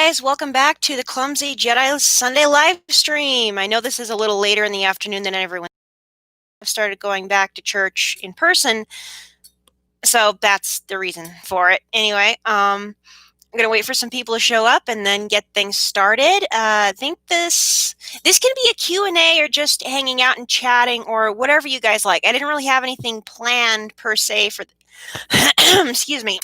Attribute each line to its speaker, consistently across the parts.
Speaker 1: guys, welcome back to the Clumsy Jedi Sunday live stream. I know this is a little later in the afternoon than everyone. I've started going back to church in person, so that's the reason for it. Anyway, I'm gonna wait for some people to show up and then get things started. I think this can be a Q&A or just hanging out and chatting or whatever you guys like. I didn't really have anything planned per se for excuse me.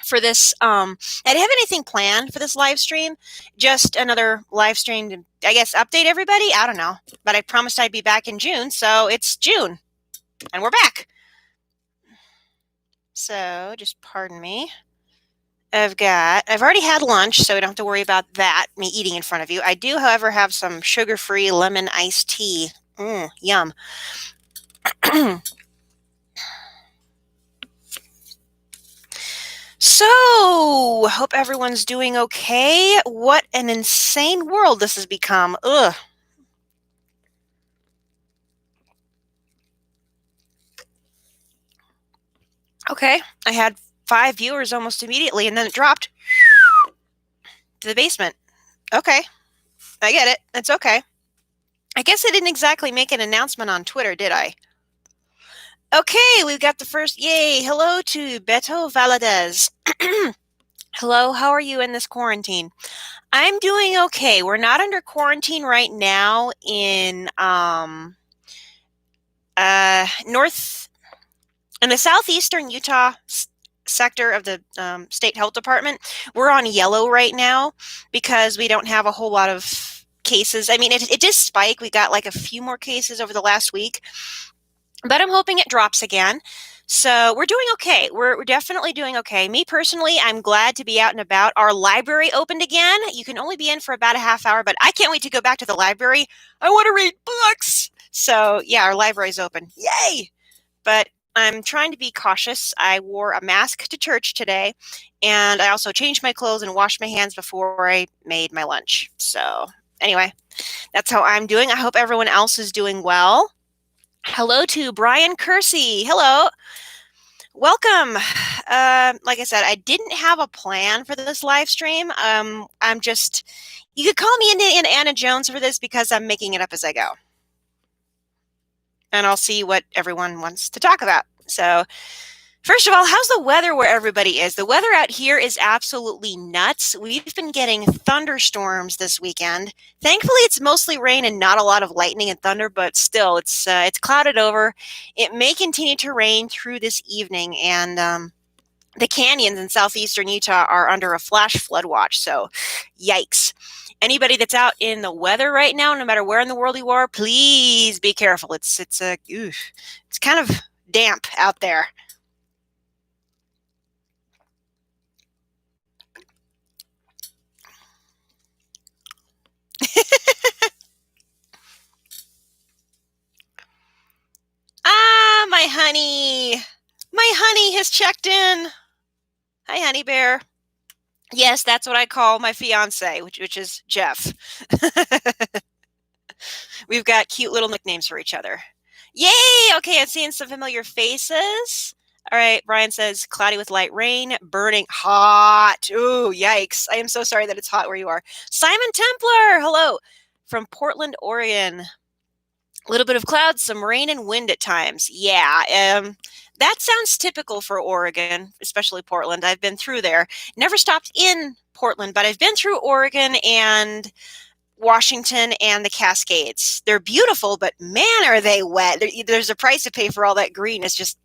Speaker 1: For this, I didn't have anything planned for this live stream. Just another live stream to, I guess, update everybody. I don't know, but I promised I'd be back in June, so it's June, and we're back. So just pardon me. I've already had lunch, so we don't have to worry about that, me eating in front of you. I do, however, have some sugar-free lemon iced tea. Yum. So, hope everyone's doing okay. What an insane world this has become. Ugh. Okay, I had 5 viewers almost immediately, and then it dropped to the basement. Okay, I get it. It's okay. I guess I didn't exactly make an announcement on Twitter, did I? Okay, we've got the first. Yay! Hello to Beto Valadez. Hello, how are you in this quarantine? I'm doing okay. We're not under quarantine right now in in the southeastern Utah sector of the state health department. We're on yellow right now because we don't have a whole lot of cases. I mean, it did spike. We got like a few more cases over the last week, but I'm hoping it drops again. So we're doing okay. We're definitely doing okay. Me personally, I'm glad to be out and about. Our library opened again. You can only be in for about a half hour, but I can't wait to go back to the library. I want to read books. So yeah, our library's open. Yay! But I'm trying to be cautious. I wore a mask to church today, and I also changed my clothes and washed my hands before I made my lunch. So anyway, that's how I'm doing. I hope everyone else is doing well. Hello to Brian Kersey. Hello. Welcome. Like I said, I didn't have a plan for this live stream. I'm just, you could call me Indiana Jones for this because I'm making it up as I go. And I'll see what everyone wants to talk about. So, first of all, how's the weather where everybody is? The weather out here is absolutely nuts. We've been getting thunderstorms this weekend. Thankfully, it's mostly rain and not a lot of lightning and thunder, but still, it's clouded over. It may continue to rain through this evening, and the canyons in southeastern Utah are under a flash flood watch. So, yikes. Anybody that's out in the weather right now, no matter where in the world you are, please be careful. It's kind of damp out there. My honey. My honey has checked in. Hi, honey bear. Yes, that's what I call my fiance, which is Jeff. We've got cute little nicknames for each other. Yay! Okay, I'm seeing some familiar faces. All right, Brian says, cloudy with light rain, burning hot. Ooh, yikes. I am so sorry that it's hot where you are. Simon Templar, hello, from Portland, Oregon. A little bit of clouds, some rain and wind at times. Yeah, that sounds typical for Oregon, especially Portland. I've been through there. Never stopped in Portland, but I've been through Oregon and Washington and the Cascades. They're beautiful, but man, are they wet. There's a price to pay for all that green. It's just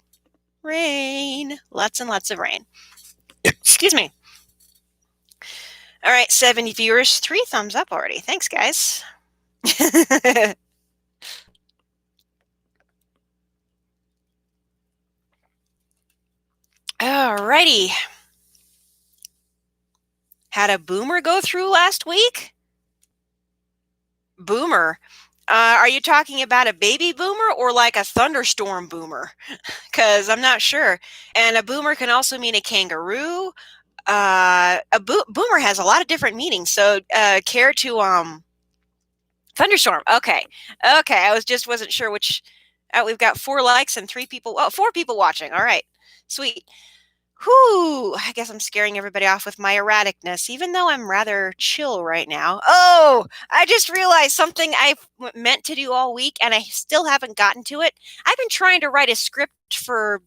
Speaker 1: rain. Lots and lots of rain. Excuse me. All right, 70 viewers, 3 thumbs up already. Thanks, guys. Alrighty. Had a boomer go through last week? Boomer. Are you talking about a baby boomer or like a thunderstorm boomer? Because I'm not sure. And a boomer can also mean a kangaroo. Boomer has a lot of different meanings. So care to thunderstorm. Okay. I wasn't sure which. We've got 4 likes and 3 people. Oh, 4 people watching. All right. Sweet. Whew, I guess I'm scaring everybody off with my erraticness, even though I'm rather chill right now. Oh, I just realized something I've meant to do all week and I still haven't gotten to it. I've been trying to write a script for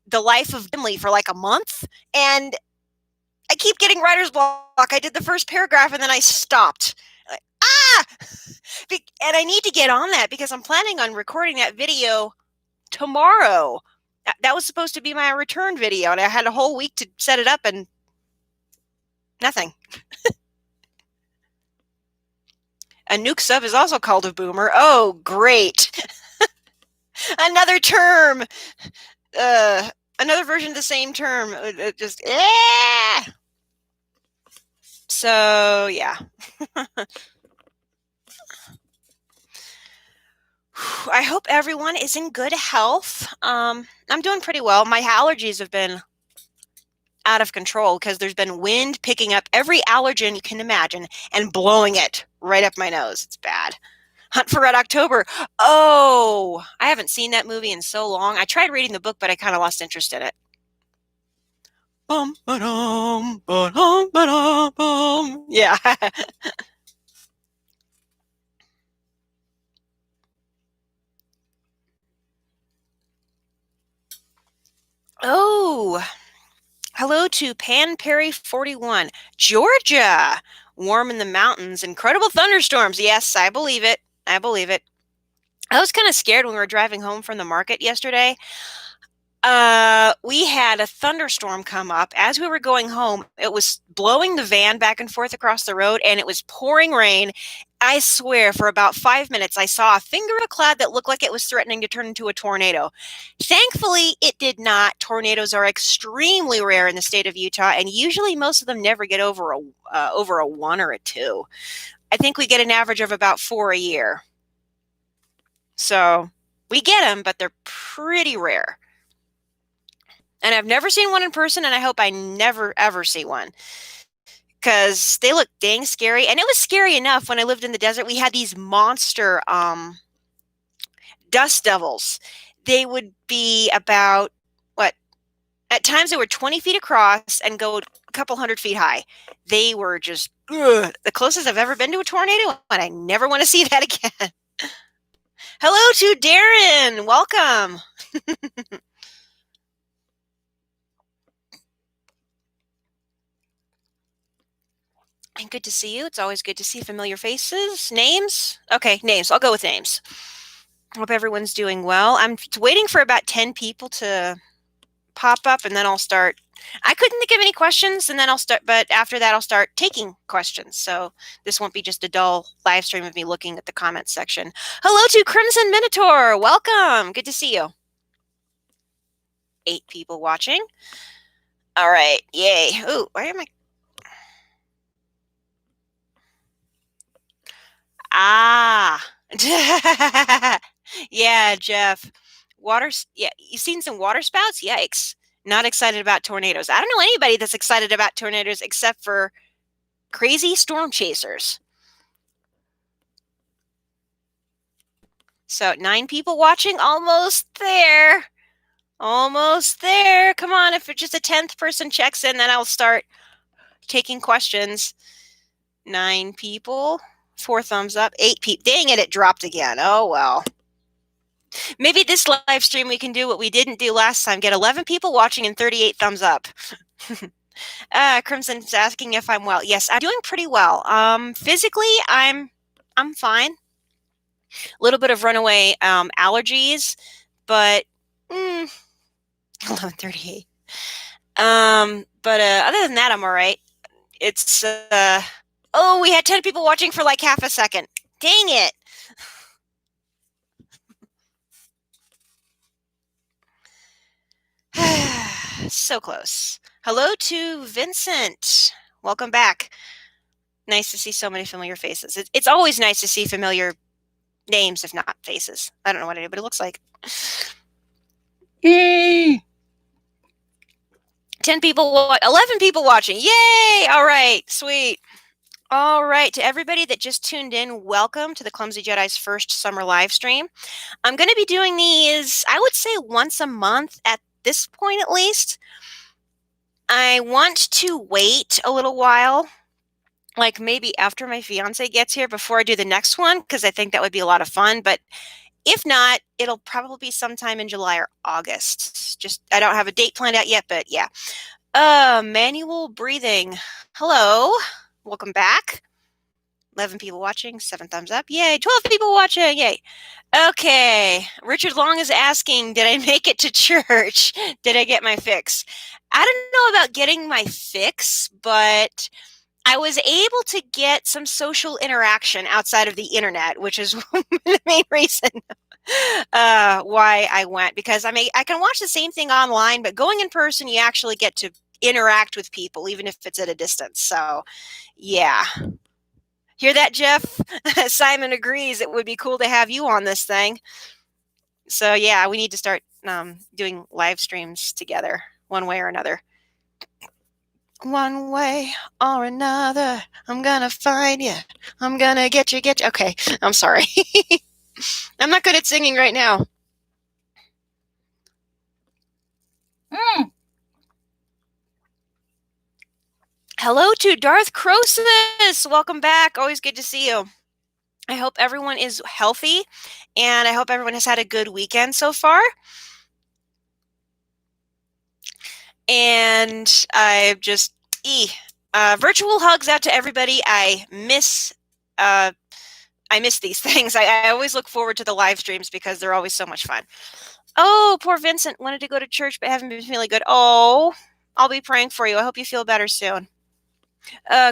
Speaker 1: The Life of Gimli for like a month, and I keep getting writer's block. I did the first paragraph and then I stopped. Like, ah! And I need to get on that because I'm planning on recording that video tomorrow. That was supposed to be my return video, and I had a whole week to set it up and nothing. A nuke sub is also called a boomer. Oh, great. Another term. Another version of the same term. Just, So, yeah. I hope everyone is in good health. I'm doing pretty well. My allergies have been out of control because there's been wind picking up every allergen you can imagine and blowing it right up my nose. It's bad. Hunt for Red October. Oh, I haven't seen that movie in so long. I tried reading the book, but I kind of lost interest in it. Bum, ba-dum, ba-dum, ba-dum, bum. Yeah. Oh, hello to Pan Perry 41. Georgia. Warm in the mountains. Incredible thunderstorms. Yes, I believe it. I believe it. I was kind of scared when we were driving home from the market yesterday. We had a thunderstorm come up as we were going home. It was blowing the van back and forth across the road, and it was pouring rain. I swear, for about 5 minutes, I saw a finger of a cloud that looked like it was threatening to turn into a tornado. Thankfully, it did not. Tornadoes are extremely rare in the state of Utah, and usually most of them never get over a 1 or a 2. I think we get an average of about 4 a year. So we get them, but they're pretty rare. And I've never seen one in person, and I hope I never, ever see one. Because they look dang scary. And it was scary enough when I lived in the desert. We had these monster dust devils. They would be about, at times they were 20 feet across and go a couple 100 feet high. They were just the closest I've ever been to a tornado, and I never want to see that again. Hello to Darren. Welcome. And good to see you. It's always good to see familiar faces. Names? Okay, names. I'll go with names. Hope everyone's doing well. I'm waiting for about 10 people to pop up, and then I'll start. I couldn't think of any questions, and then I'll start, but after that, I'll start taking questions. So this won't be just a dull live stream of me looking at the comments section. Hello to Crimson Minotaur. Welcome. Good to see you. 8 people watching. All right. Yay. Ooh, why am I? Ah. Yeah, Jeff. Yeah, you've seen some water spouts? Yikes. Not excited about tornadoes. I don't know anybody that's excited about tornadoes except for crazy storm chasers. So 9 people watching, almost there. Almost there. Come on, if just a 10th person checks in, then I'll start taking questions. 9 people. 4 thumbs up. 8 people. Dang it, it dropped again. Oh, well. Maybe this live stream we can do what we didn't do last time. Get 11 people watching and 38 thumbs up. Crimson's asking if I'm well. Yes, I'm doing pretty well. Physically, I'm fine. A little bit of runaway allergies, but 11:38. But other than that, I'm all right. It's oh, we had 10 people watching for like half a second. Dang it. So close. Hello to Vincent. Welcome back. Nice to see so many familiar faces. It's always nice to see familiar names, if not faces. I don't know what anybody looks like. 10 people, 11 people watching. Yay! All right, sweet. All right, to everybody that just tuned in, welcome to the Clumsy Jedi's first summer live stream. I'm going to be doing these, I would say, once a month at this point at least. I want to wait a little while, like maybe after my fiance gets here before I do the next one, because I think that would be a lot of fun. But if not, it'll probably be sometime in July or August. Just I don't have a date planned out yet, but yeah. Manual breathing. Hello. Welcome back. 11 people watching, 7 thumbs up. Yay. 12 people watching. Yay. Okay. Richard Long is asking, did I make it to church? Did I get my fix? I don't know about getting my fix, but I was able to get some social interaction outside of the internet, which is the main reason why I went, because I can watch the same thing online, but going in person, you actually get to interact with people, even if it's at a distance. So, yeah. Hear that, Jeff? Simon agrees. It would be cool to have you on this thing. So, yeah, we need to start doing live streams together, one way or another. One way or another, I'm gonna find you. I'm gonna get you. Okay, I'm sorry. I'm not good at singing right now. Hello to Darth Croesus. Welcome back. Always good to see you. I hope everyone is healthy, and I hope everyone has had a good weekend so far. And I just virtual hugs out to everybody. I miss these things. I always look forward to the live streams because they're always so much fun. Oh, poor Vincent wanted to go to church but haven't been feeling good. Oh, I'll be praying for you. I hope you feel better soon.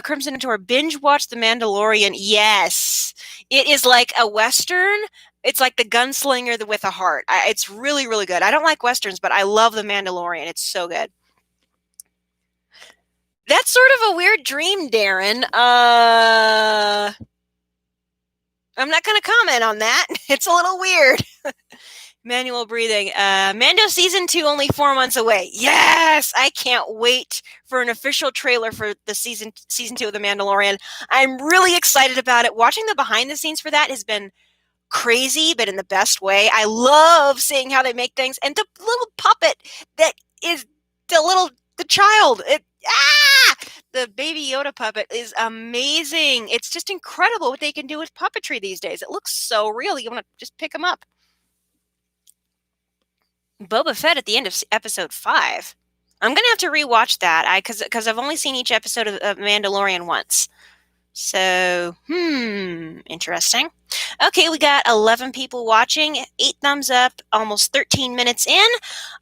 Speaker 1: Crimson Tour, binge watch The Mandalorian. Yes, it is like a Western. It's like the gunslinger with a heart. It's really, really good. I don't like Westerns, but I love The Mandalorian. It's so good. That's sort of a weird dream, Darren. I'm not going to comment on that. It's a little weird. Manual breathing. Mando season 2 only 4 months away. Yes, I can't wait for an official trailer for the season 2 of The Mandalorian. I'm really excited about it. Watching the behind the scenes for that has been crazy, but in the best way. I love seeing how they make things, and the little puppet that is the child. The baby Yoda puppet is amazing. It's just incredible what they can do with puppetry these days. It looks so real. You want to just pick them up. Boba Fett at the end of episode 5. I'm gonna have to rewatch that. Because I've only seen each episode of Mandalorian once. So, interesting. Okay, we got 11 people watching, 8 thumbs up, almost 13 minutes in.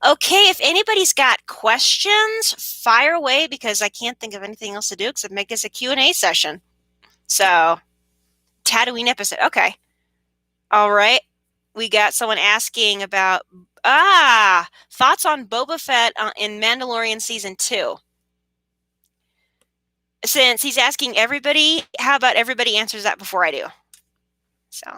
Speaker 1: Okay, if anybody's got questions, fire away, because I can't think of anything else to do except make this a Q&A session. So, Tatooine episode. Okay. All right. We got someone asking about thoughts on Boba Fett in Mandalorian season 2. Since he's asking everybody, how about everybody answers that before I do? So.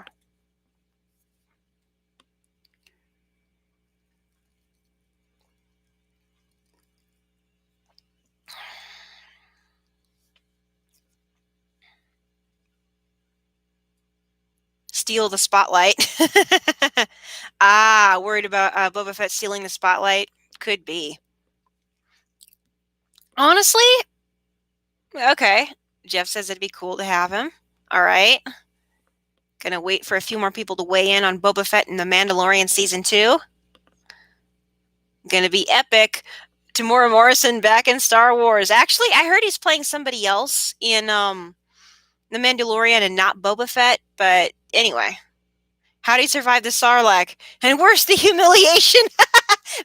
Speaker 1: Steal the spotlight. Worried about Boba Fett stealing the spotlight? Could be. Honestly, okay. Jeff says it'd be cool to have him. All right. Gonna wait for a few more people to weigh in on Boba Fett in The Mandalorian season 2. Gonna be epic. Tamora Morrison back in Star Wars. Actually, I heard he's playing somebody else in The Mandalorian and not Boba Fett. But anyway, how do you survive the Sarlacc? And worse, the humiliation.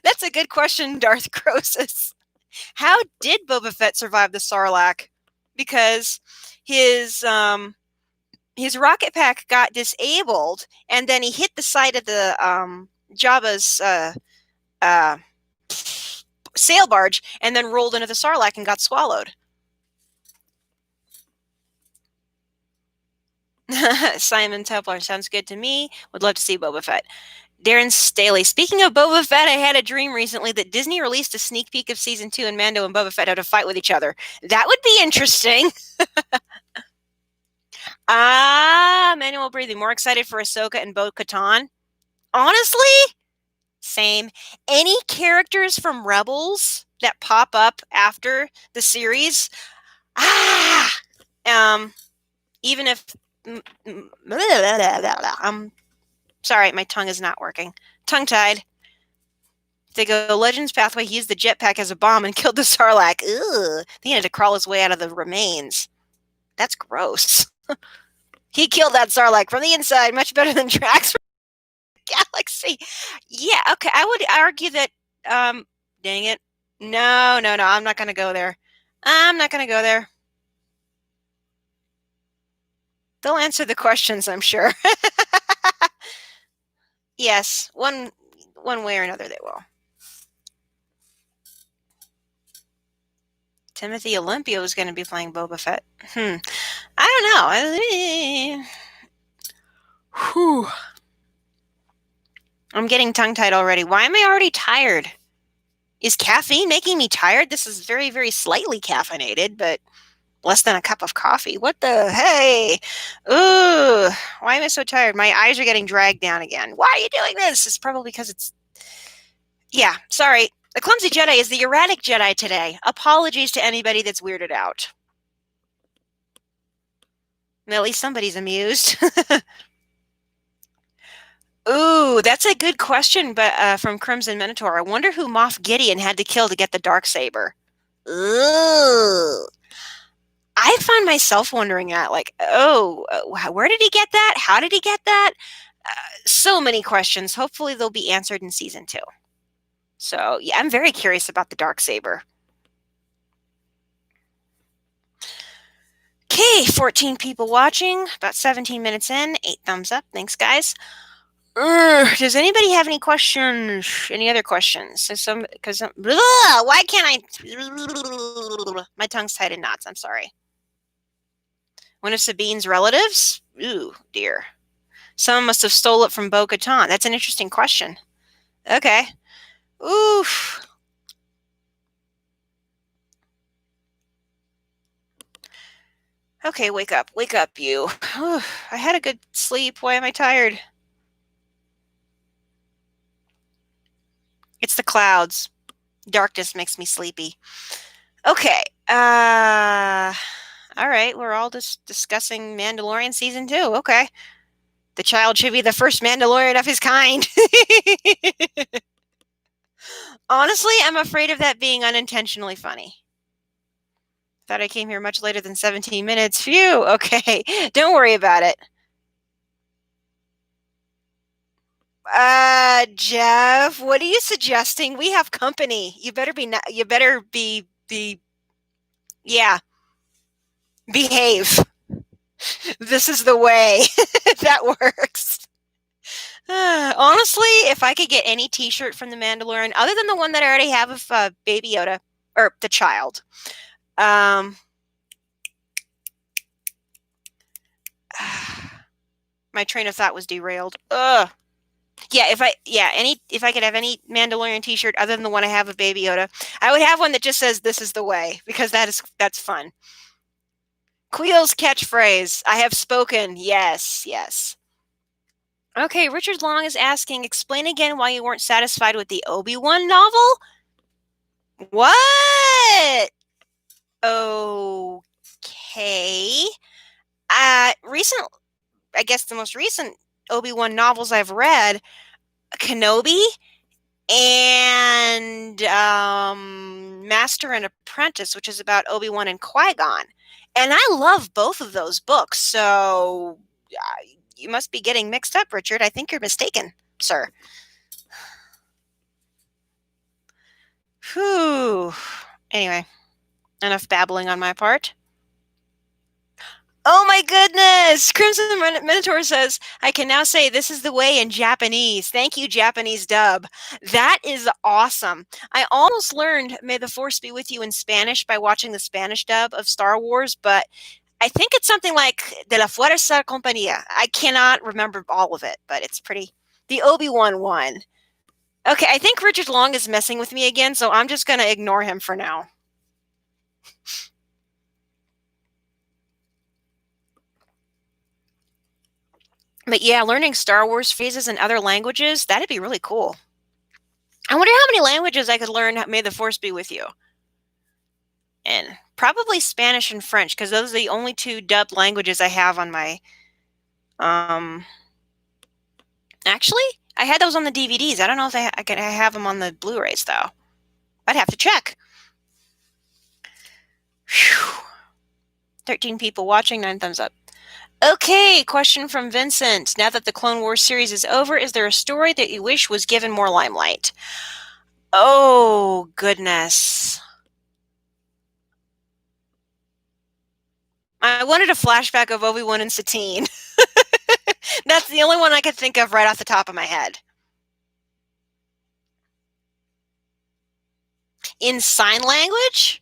Speaker 1: That's a good question, Darth Croesus. How did Boba Fett survive the Sarlacc? Because his rocket pack got disabled, and then he hit the side of the Jabba's sail barge, and then rolled into the Sarlacc and got swallowed. Simon Templar, sounds good to me. Would love to see Boba Fett. Darren Staley, speaking of Boba Fett, I had a dream recently that Disney released a sneak peek of season 2 and Mando and Boba Fett had to fight with each other. That would be interesting. Manual breathing. More excited for Ahsoka and Bo-Katan? Honestly, same. Any characters from Rebels, that pop up after the series. Even if I'm sorry, my tongue is not working. Tongue-tied. They go, Legends Pathway, he used the jetpack as a bomb and killed the Sarlacc. Ugh. He had to crawl his way out of the remains. That's gross. He killed that Sarlacc from the inside, much better than Drax from the galaxy. Yeah, okay, I would argue that, dang it. No, I'm not going to go there. I'm not going to go there. They'll answer the questions, I'm sure. Yes, one way or another they will. Timothy Olympio is going to be playing Boba Fett. I don't know. Whew. I'm getting tongue-tied already. Why am I already tired? Is caffeine making me tired? This is very, very slightly caffeinated, but less than a cup of coffee. What the? Hey! Ooh! Why am I so tired? My eyes are getting dragged down again. Why are you doing this? It's probably because it's... Yeah, sorry. The Clumsy Jedi is the erratic Jedi today. Apologies to anybody that's weirded out. At least somebody's amused. Ooh, that's a good question, but from Crimson Minotaur. I wonder who Moff Gideon had to kill to get the Darksaber. Ooh. I find myself wondering that, like, where did he get that? How did he get that? So many questions. Hopefully they'll be answered in season 2. So, yeah, I'm very curious about the Darksaber. Okay, 14 people watching, about 17 minutes in, 8 thumbs up. Thanks, guys. Does anybody have any questions? Any other questions? Why can't I? My tongue's tied in knots. I'm sorry. One of Sabine's relatives? Ooh, dear. Someone must have stole it from Bo-Katan. That's an interesting question. Okay. Oof. Okay, wake up, you. I had a good sleep. Why am I tired? It's the clouds. Darkness makes me sleepy. Okay. All right. We're all just discussing Mandalorian season 2. Okay. The child should be the first Mandalorian of his kind. Honestly, I'm afraid of that being unintentionally funny. Thought I came here much later than 17 minutes. Phew. Okay. Don't worry about it. Jeff, what are you suggesting? We have company. You better be, yeah, behave. This is the way. That works. Honestly, if I could get any t-shirt from The Mandalorian, other than the one that I already have of Baby Yoda, or the child, my train of thought was derailed. Ugh. Yeah, if I could have any Mandalorian t-shirt other than the one I have of Baby Yoda, I would have one that just says "This is the way" because that's fun. Queel's catchphrase: "I have spoken." Yes. Okay, Richard Long is asking, explain again why you weren't satisfied with the Obi-Wan novel? What? Okay. I guess the most recent Obi-Wan novels I've read, Kenobi and Master and Apprentice, which is about Obi-Wan and Qui-Gon. And I love both of those books, so you must be getting mixed up, Richard. I think you're mistaken, sir. Whew. Anyway, enough babbling on my part. Oh my goodness! Crimson Minotaur says, I can now say this is the way in Japanese. Thank you, Japanese dub. That is awesome. I almost learned May the Force be with you in Spanish by watching the Spanish dub of Star Wars, but I think it's something like De la Fuerza Compañía. I cannot remember all of it, but it's pretty. The Obi-Wan one. Okay, I think Richard Long is messing with me again, so I'm just going to ignore him for now. But yeah, learning Star Wars phrases in other languages, that'd be really cool. I wonder how many languages I could learn. May the Force be with you. And probably Spanish and French, because those are the only two dubbed languages I have on my. Actually, I had those on the DVDs. I don't know if I have them on the Blu-rays though. I'd have to check. Whew. 13 people watching, 9 thumbs up. Okay, question from Vincent. Now that the Clone Wars series is over, is there a story that you wish was given more limelight? Oh, goodness. I wanted a flashback of Obi-Wan and Satine. That's the only one I could think of right off the top of my head. In sign language?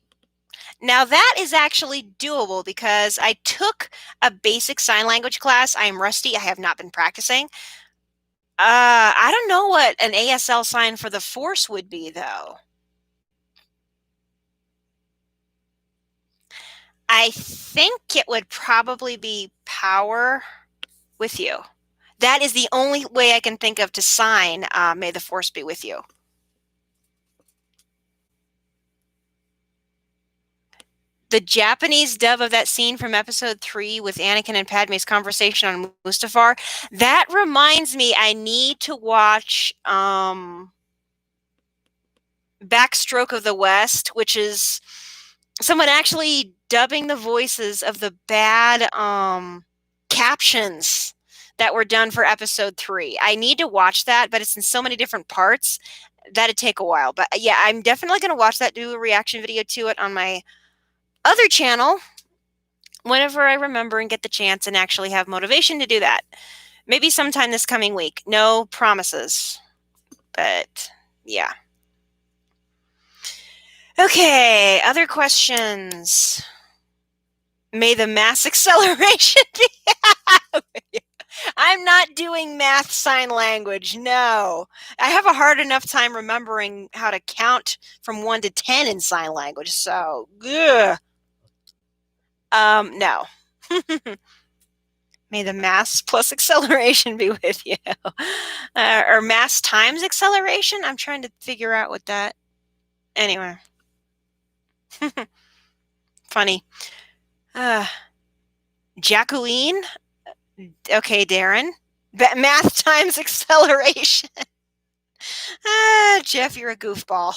Speaker 1: Now that is actually doable because I took a basic sign language class. I am rusty. I have not been practicing. I don't know what an ASL sign for the Force would be, though. I think it would probably be power with you. That is the only way I can think of to sign May the Force be with you. The Japanese dub of that scene from episode 3 with Anakin and Padme's conversation on Mustafar, that reminds me I need to watch Backstroke of the West, which is someone actually dubbing the voices of the bad captions that were done for episode 3. I need to watch that, but it's in so many different parts. That'd take a while. But yeah, I'm definitely going to watch that, do a reaction video to it on my other channel whenever I remember and get the chance and actually have motivation to do that. Maybe sometime this coming week. No promises. But yeah. Okay, other questions. May the mass acceleration be... I'm not doing math sign language, no. I have a hard enough time remembering how to count from 1 to 10 in sign language, so, ugh. No. May the mass plus acceleration be with you. Or mass times acceleration? I'm trying to figure out what that... Anyway. Funny. Jacqueline? Okay, Darren. Math times acceleration. Jeff, you're a goofball.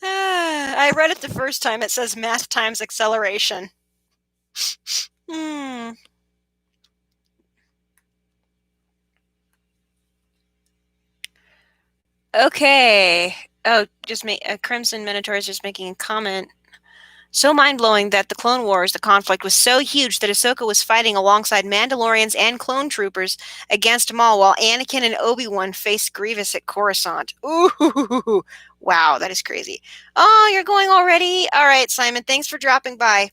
Speaker 1: I read it the first time. It says math times acceleration. Okay. Oh, just Crimson Minotaur is just making a comment. So mind-blowing that the Clone Wars, the conflict was so huge that Ahsoka was fighting alongside Mandalorians and clone troopers against Maul while Anakin and Obi-Wan faced Grievous at Coruscant. Ooh, wow, that is crazy. Oh, you're going already? All right, Simon, thanks for dropping by.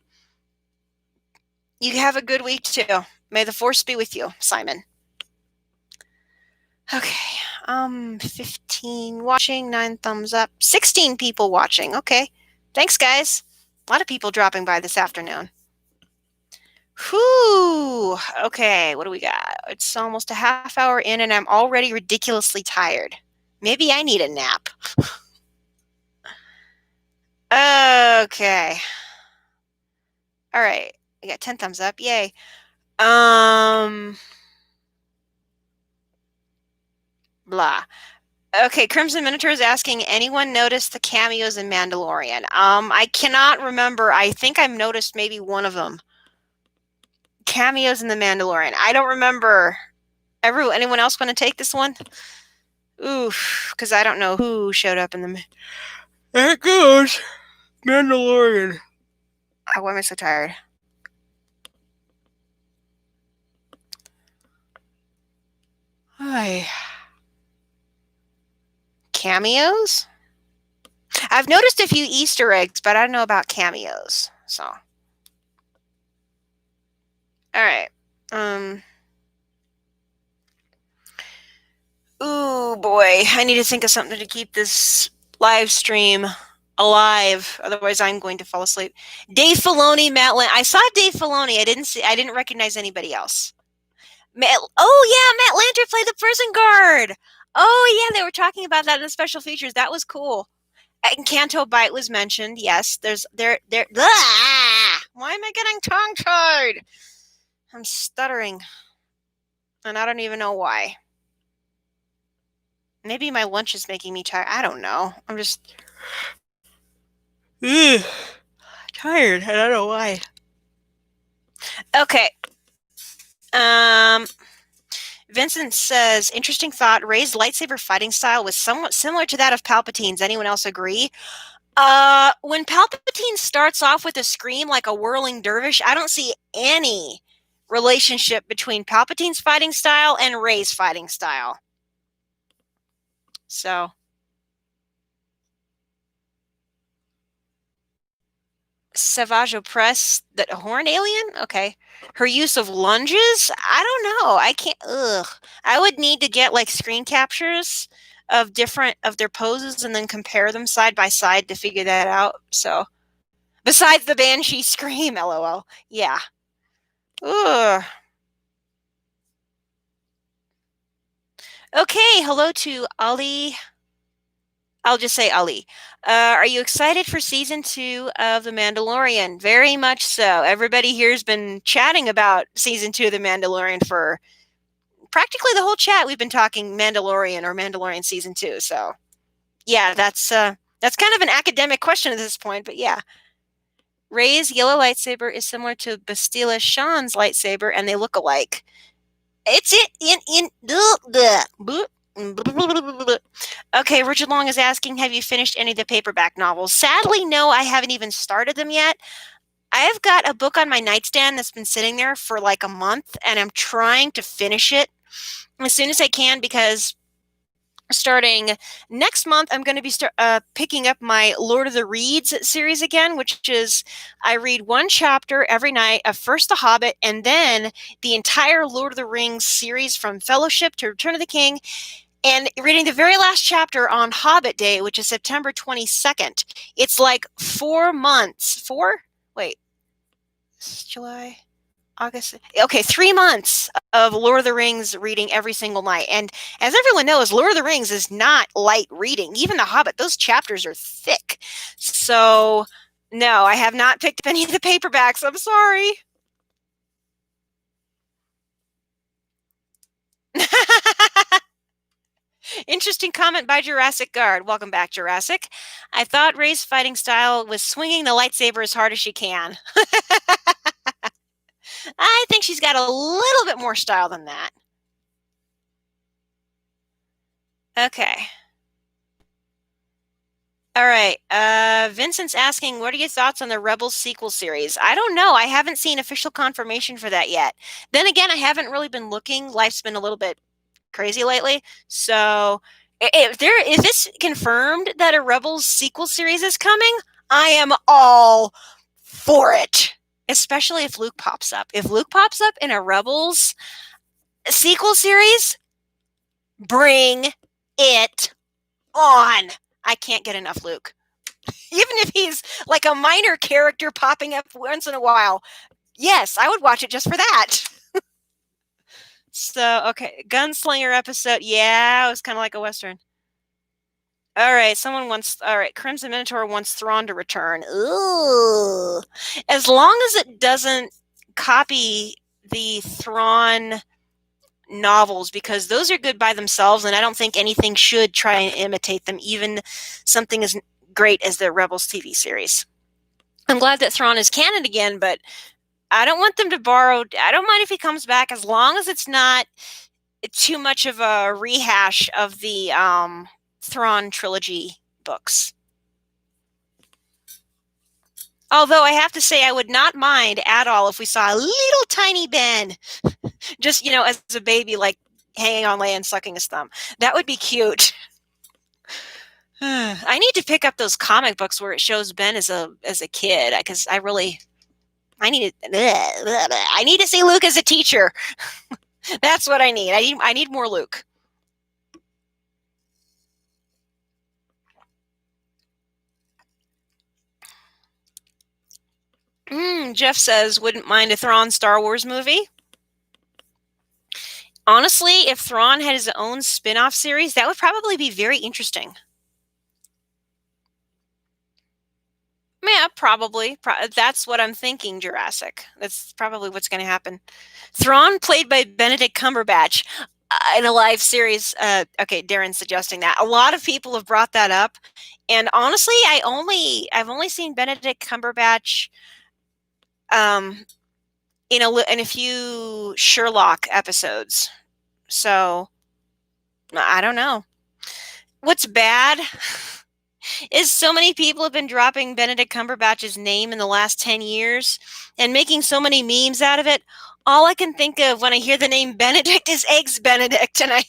Speaker 1: You have a good week, too. May the Force be with you, Simon. Okay, 15 watching, 9 thumbs up, 16 people watching. Okay, thanks, guys. A lot of people dropping by this afternoon. Whew. Okay, what do we got? It's almost a half hour in and I'm already ridiculously tired. Maybe I need a nap. Okay. All right. I got 10 thumbs up. Yay. Blah. Okay, Crimson Minotaur is asking, anyone notice the cameos in Mandalorian? I cannot remember. I think I've noticed maybe one of them. Cameos in the Mandalorian. I don't remember. Anyone else want to take this one? Oof, because I don't know who showed up in the... There it goes. Mandalorian. Oh, why am I so tired? Hi. Cameos? I've noticed a few Easter eggs, but I don't know about cameos. So. All right. Ooh, boy. I need to think of something to keep this live stream alive. Otherwise, I'm going to fall asleep. Dave Filoni, I saw Dave Filoni. I didn't recognize anybody else. Oh, yeah. Matt Lanter played the prison guard. Oh yeah, they were talking about that in the special features. That was cool. And Canto Bite was mentioned. Yes, there. Why am I getting tongue tied? I'm stuttering, and I don't even know why. Maybe my lunch is making me tired. I don't know. I'm just tired. I don't know why. Okay. Um, Vincent says, interesting thought. Rey's lightsaber fighting style was somewhat similar to that of Palpatine's. Anyone else agree? When Palpatine starts off with a scream like a whirling dervish, I don't see any relationship between Palpatine's fighting style and Rey's fighting style. So, Savage Opress, the horned alien? Okay. Her use of lunges? I don't know. I can't. Ugh. I would need to get like screen captures of different of their poses and then compare them side by side to figure that out. So, besides the Banshee scream, lol. Yeah. Ugh. Okay. Hello to Ali. I'll just say Ali. Are you excited for season 2 of The Mandalorian? Very much so. Everybody here has been chatting about season 2 of The Mandalorian for practically the whole chat. We've been talking Mandalorian or Mandalorian season 2. So, yeah, that's kind of an academic question at this point, but yeah. Rey's yellow lightsaber is similar to Bastila Shan's lightsaber, and they look alike. It's in Okay, Richard Long is asking, have you finished any of the paperback novels? Sadly, no, I haven't even started them yet. I've got a book on my nightstand that's been sitting there for like a month, and I'm trying to finish it as soon as I can because starting next month, I'm going to be picking up my Lord of the Reads series again, which is I read one chapter every night of first The Hobbit and then the entire Lord of the Rings series from Fellowship to Return of the King, and reading the very last chapter on Hobbit Day, which is September 22nd. It's like 4 months. Wait. July? August. Okay, 3 months of Lord of the Rings reading every single night. And as everyone knows, Lord of the Rings is not light reading. Even The Hobbit, those chapters are thick. So, no, I have not picked up any of the paperbacks. I'm sorry. Interesting comment by Jurassic Guard. Welcome back, Jurassic. I thought Rey's fighting style was swinging the lightsaber as hard as she can. I think she's got a little bit more style than that. Okay. All right. Vincent's asking, what are your thoughts on the Rebels sequel series? I don't know. I haven't seen official confirmation for that yet. Then again, I haven't really been looking. Life's been a little bit crazy lately. So if it's confirmed that a Rebels sequel series is coming, I am all for it. Especially if Luke pops up. If Luke pops up in a Rebels sequel series, bring it on. I can't get enough Luke. Even if he's like a minor character popping up once in a while. Yes, I would watch it just for that. So, okay, Gunslinger episode. Yeah, it was kind of like a Western. All right, Crimson Minotaur wants Thrawn to return. Ooh. As long as it doesn't copy the Thrawn novels, because those are good by themselves, and I don't think anything should try and imitate them, even something as great as the Rebels TV series. I'm glad that Thrawn is canon again, but I don't want them to borrow. I don't mind if he comes back as long as it's not too much of a rehash of the Thrawn trilogy books. Although I have to say, I would not mind at all if we saw a little tiny Ben, just, as a baby, like hanging on Leia and sucking his thumb. That would be cute. I need to pick up those comic books where it shows Ben as a kid, because I need to see Luke as a teacher. That's what I need. I need more Luke. Jeff says, wouldn't mind a Thrawn Star Wars movie. Honestly, if Thrawn had his own spin-off series, that would probably be very interesting. Yeah, probably. That's what I'm thinking, Jurassic. That's probably what's going to happen. Thrawn, played by Benedict Cumberbatch, in a live series. Okay, Darren's suggesting that. A lot of people have brought that up, and honestly, I've only seen Benedict Cumberbatch in a few Sherlock episodes. So I don't know. What's bad is so many people have been dropping Benedict Cumberbatch's name in the last 10 years and making so many memes out of it. All I can think of when I hear the name Benedict is Eggs Benedict, and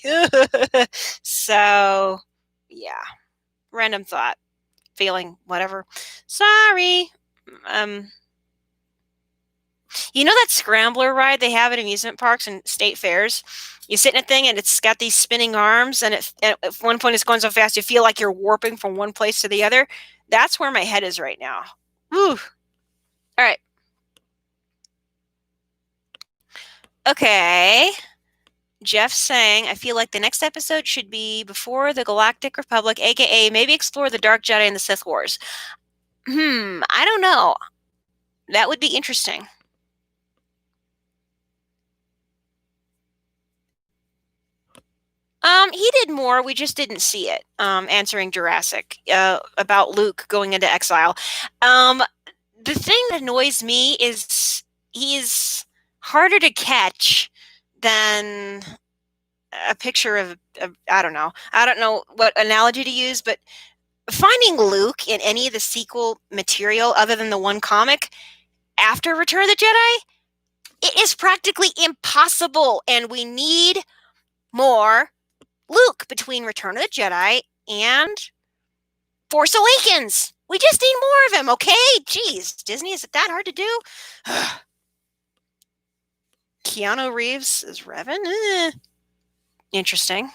Speaker 1: so yeah, random thought, feeling, whatever. Sorry. You know that scrambler ride they have at amusement parks and state fairs? You sit in a thing and it's got these spinning arms, and at one point it's going so fast you feel like you're warping from one place to the other. That's where my head is right now. Whew. All right. Okay. Jeff saying, I feel like the next episode should be before the Galactic Republic, aka maybe explore the Dark Jedi and the Sith Wars. I don't know. That would be interesting. He did more. We just didn't see it. Answering Jurassic, about Luke going into exile. The thing that annoys me is he's harder to catch than a picture of I don't know. I don't know what analogy to use, but finding Luke in any of the sequel material other than the one comic after Return of the Jedi, it is practically impossible, and we need more Luke between Return of the Jedi and Force Awakens. We just need more of him, okay? Jeez, Disney, is it that hard to do? Keanu Reeves is Revan? Interesting.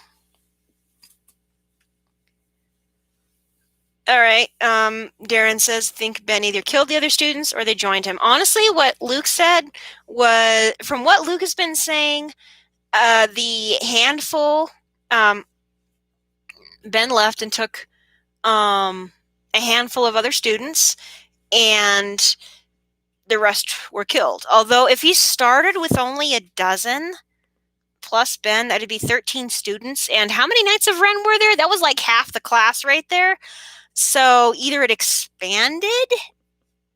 Speaker 1: All right. Darren says, think Ben either killed the other students or they joined him. Honestly, what Luke said was, from what Luke has been saying, the handful, Ben left and took a handful of other students, and the rest were killed. Although if he started with only a dozen plus Ben, that'd be 13 students. And how many Knights of Ren were there? That was like half the class right there. So either it expanded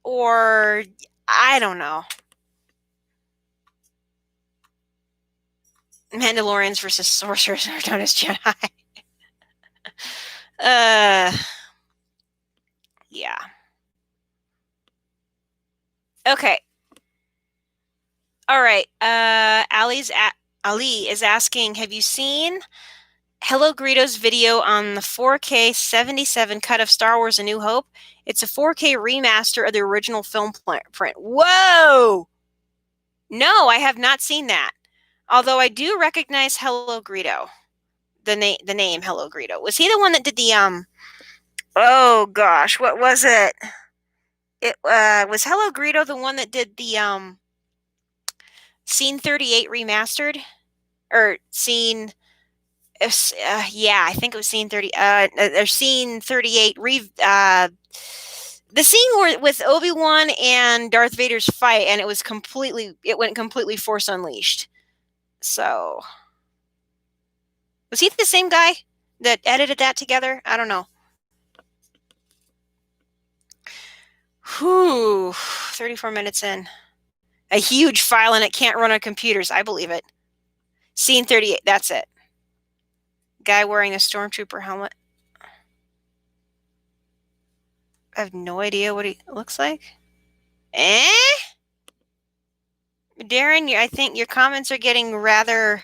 Speaker 1: or I don't know. Mandalorians versus sorcerers are known as Jedi. Yeah. Okay. All right. Ali is asking, have you seen Hello Greedo's video on the 4K 77 cut of Star Wars A New Hope? It's a 4K remaster of the original film print. Whoa! No, I have not seen that. Although I do recognize Hello Greedo. The name Hello Greedo. Was he the one that did the oh gosh, what was it? It was Hello Greedo the one that did the Scene 38 remastered? Or Scene yeah, I think it was Scene 30 or Scene 38 the scene with Obi-Wan and Darth Vader's fight, and it went completely Force Unleashed. So, was he the same guy that edited that together? I don't know. Whew, 34 minutes in. A huge file, and it can't run on computers. I believe it. Scene 38, that's it. Guy wearing a stormtrooper helmet. I have no idea what he looks like. Darren, I think your comments are getting rather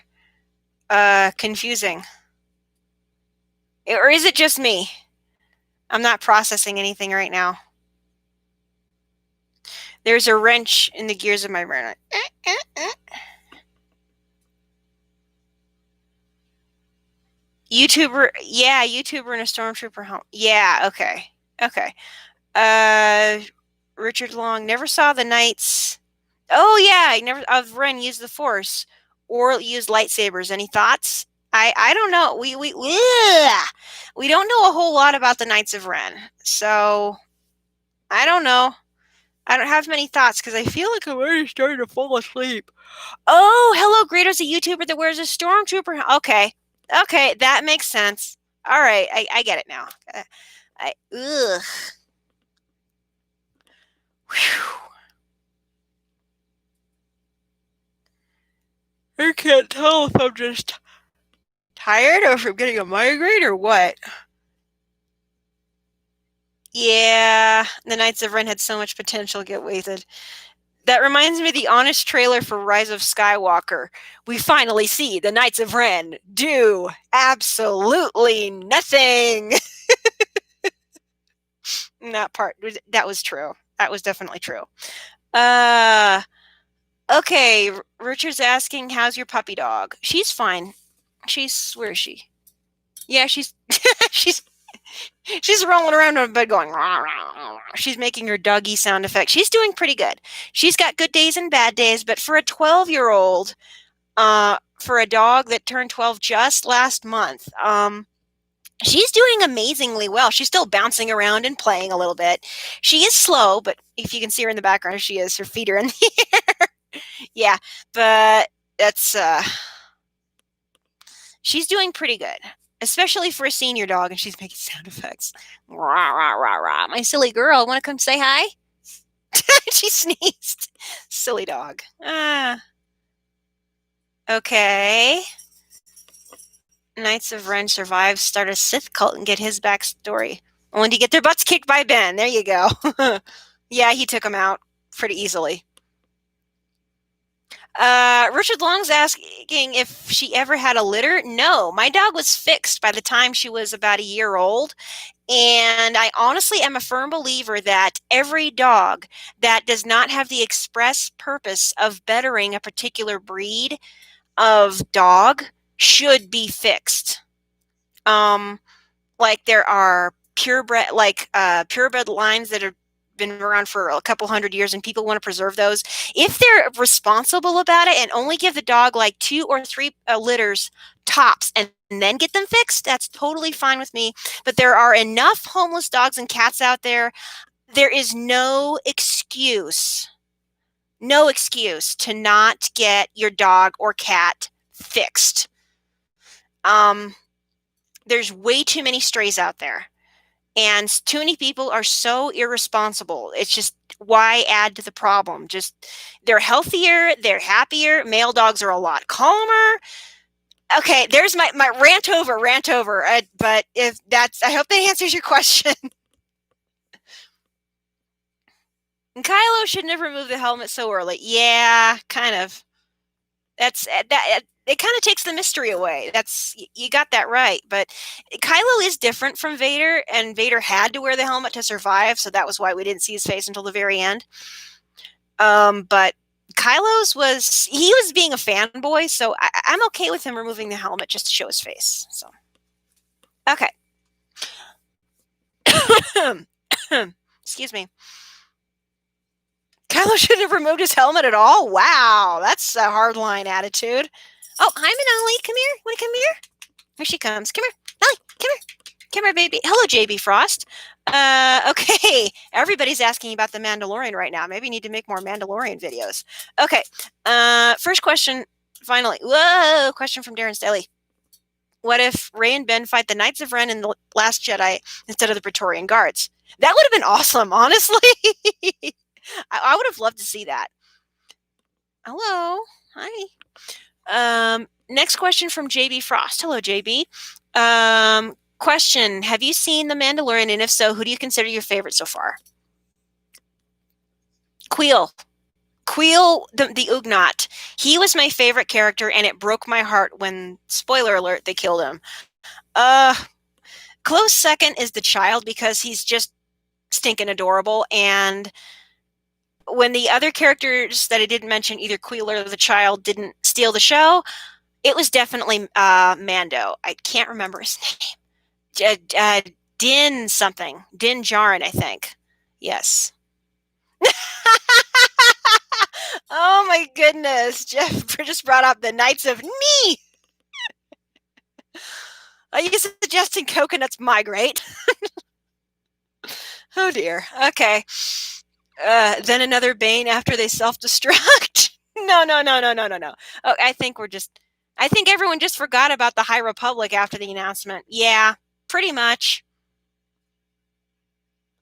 Speaker 1: confusing. Or is it just me? I'm not processing anything right now. There's a wrench in the gears of my brain. YouTuber in a stormtrooper helmet. Yeah, okay. Richard Long never saw the Knights. Oh yeah, of Ren use the Force, or use lightsabers. Any thoughts? I don't know. We don't know a whole lot about the Knights of Ren, so I don't know. I don't have many thoughts because I feel like I'm already starting to fall asleep. Oh, Hello Greedo's a YouTuber that wears a stormtrooper. Okay, that makes sense. All right, I get it now. Ugh. Whew. I can't tell if I'm just tired or if I'm getting a migraine or what. Yeah, the Knights of Ren had so much potential to get wasted. That reminds me of the honest trailer for Rise of Skywalker. We finally see the Knights of Ren do absolutely nothing. That part, that was true. That was definitely true. Okay, Richard's asking, how's your puppy dog? She's fine. Where is she? Yeah, she's she's rolling around on the bed going, rah, rah, rah. She's making her doggy sound effect. She's doing pretty good. She's got good days and bad days, but for a 12-year-old, for a dog that turned 12 just last month, she's doing amazingly well. She's still bouncing around and playing a little bit. She is slow, but if you can see her in the background, she is. Her feet are in the air. Yeah, but that's she's doing pretty good, especially for a senior dog, and she's making sound effects. Rah, rah, rah, rah. My silly girl, want to come say hi? She sneezed. Silly dog. Okay. Knights of Ren survive, start a Sith cult, and get his backstory. Only to get their butts kicked by Ben. There you go. Yeah, he took them out pretty easily. Richard Long's asking if she ever had a litter. No, my dog was fixed by the time she was about a year old. And I honestly am a firm believer that every dog that does not have the express purpose of bettering a particular breed of dog should be fixed. Like there are purebred lines that have been around for a couple hundred years and people want to preserve those. If they're responsible about it and only give the dog like 2 or 3 litters tops and then get them fixed, that's totally fine with me. But there are enough homeless dogs and cats out there. There is no excuse to not get your dog or cat fixed. There's way too many strays out there. And too many people are so irresponsible. It's just, why add to the problem? Just, they're healthier, they're happier. Male dogs are a lot calmer. Okay, there's my rant over. But if that's, I hope that answers your question. And Kylo shouldn't have removed the helmet so early. Yeah, kind of. That's that. It kind of takes the mystery away. You got that right. But Kylo is different from Vader, and Vader had to wear the helmet to survive, so that was why we didn't see his face until the very end. But Kylo's he was being a fanboy, so I'm okay with him removing the helmet just to show his face. So, okay. Excuse me. Kylo shouldn't have removed his helmet at all? Wow, that's a hardline attitude. Oh, hi, Manali. Come here. Want to come here? Here she comes. Come here. Manali, come here. Come here, baby. Hello, JB Frost. Okay. Everybody's asking about the Mandalorian right now. Maybe you need to make more Mandalorian videos. Okay. First question, finally. Whoa, question from Darren Staley. What if Rey and Ben fight the Knights of Ren in The Last Jedi instead of the Praetorian Guards? That would have been awesome, honestly. I would have loved to see that. Hello. Hi. Next question from JB Frost. Hello, JB. Question. Have you seen The Mandalorian? And if so, who do you consider your favorite so far? Queel, the Ugnaught. He was my favorite character, and it broke my heart when, spoiler alert, they killed him. Close second is the child because he's just stinking adorable, and when the other characters that I didn't mention, either Queel or the child, didn't steal the show, it was definitely Mando. I can't remember his name. Din something. Din Djarin, I think. Yes. Oh my goodness. Jeff just brought up the Knights of Knee. Are you suggesting coconuts migrate? Oh dear. Okay. Then another Bane after they self-destruct. No. Oh, I think everyone just forgot about the High Republic after the announcement. Yeah, pretty much.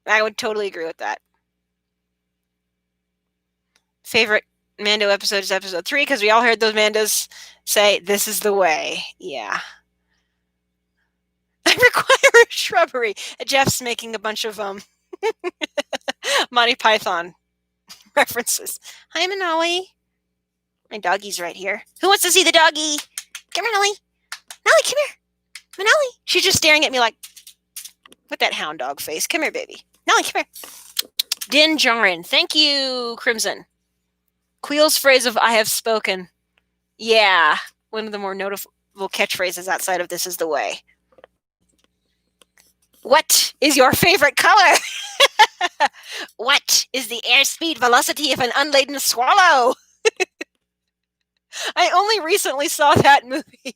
Speaker 1: I would totally agree with that. Favorite Mando episode is episode 3 because we all heard those Mandos say, "This is the way." Yeah. I require a shrubbery. Jeff's making a bunch of Monty Python references. Hi, Manali. My doggy's right here. Who wants to see the doggy? Come here, Manali. Manali, come here. Manali. She's just staring at me like, with that hound dog face. Come here, baby. Manali, come here. Din Djarin. Thank you, Crimson. Queel's phrase of "I have spoken." Yeah, one of the more notable catchphrases outside of "This is the way." What is your favorite color? What is the airspeed velocity of an unladen swallow? I only recently saw that movie.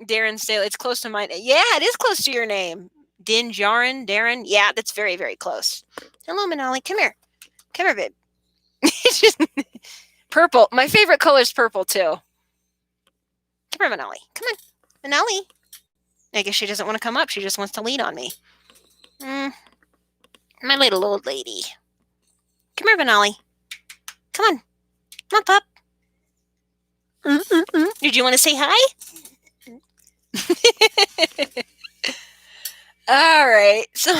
Speaker 1: Darren Sale, it's close to mine. Yeah, it is close to your name. Din Djarin, Darren. Yeah, that's very, very close. Hello, Manali. Come here. Come here, babe. It's just purple. My favorite color is purple, too. Come here, Manali. Come on. Manali. I guess she doesn't want to come up. She just wants to lean on me. My little old lady. Come here, Manali. Come on. Come on, pup. Did you want to say hi? All right. So,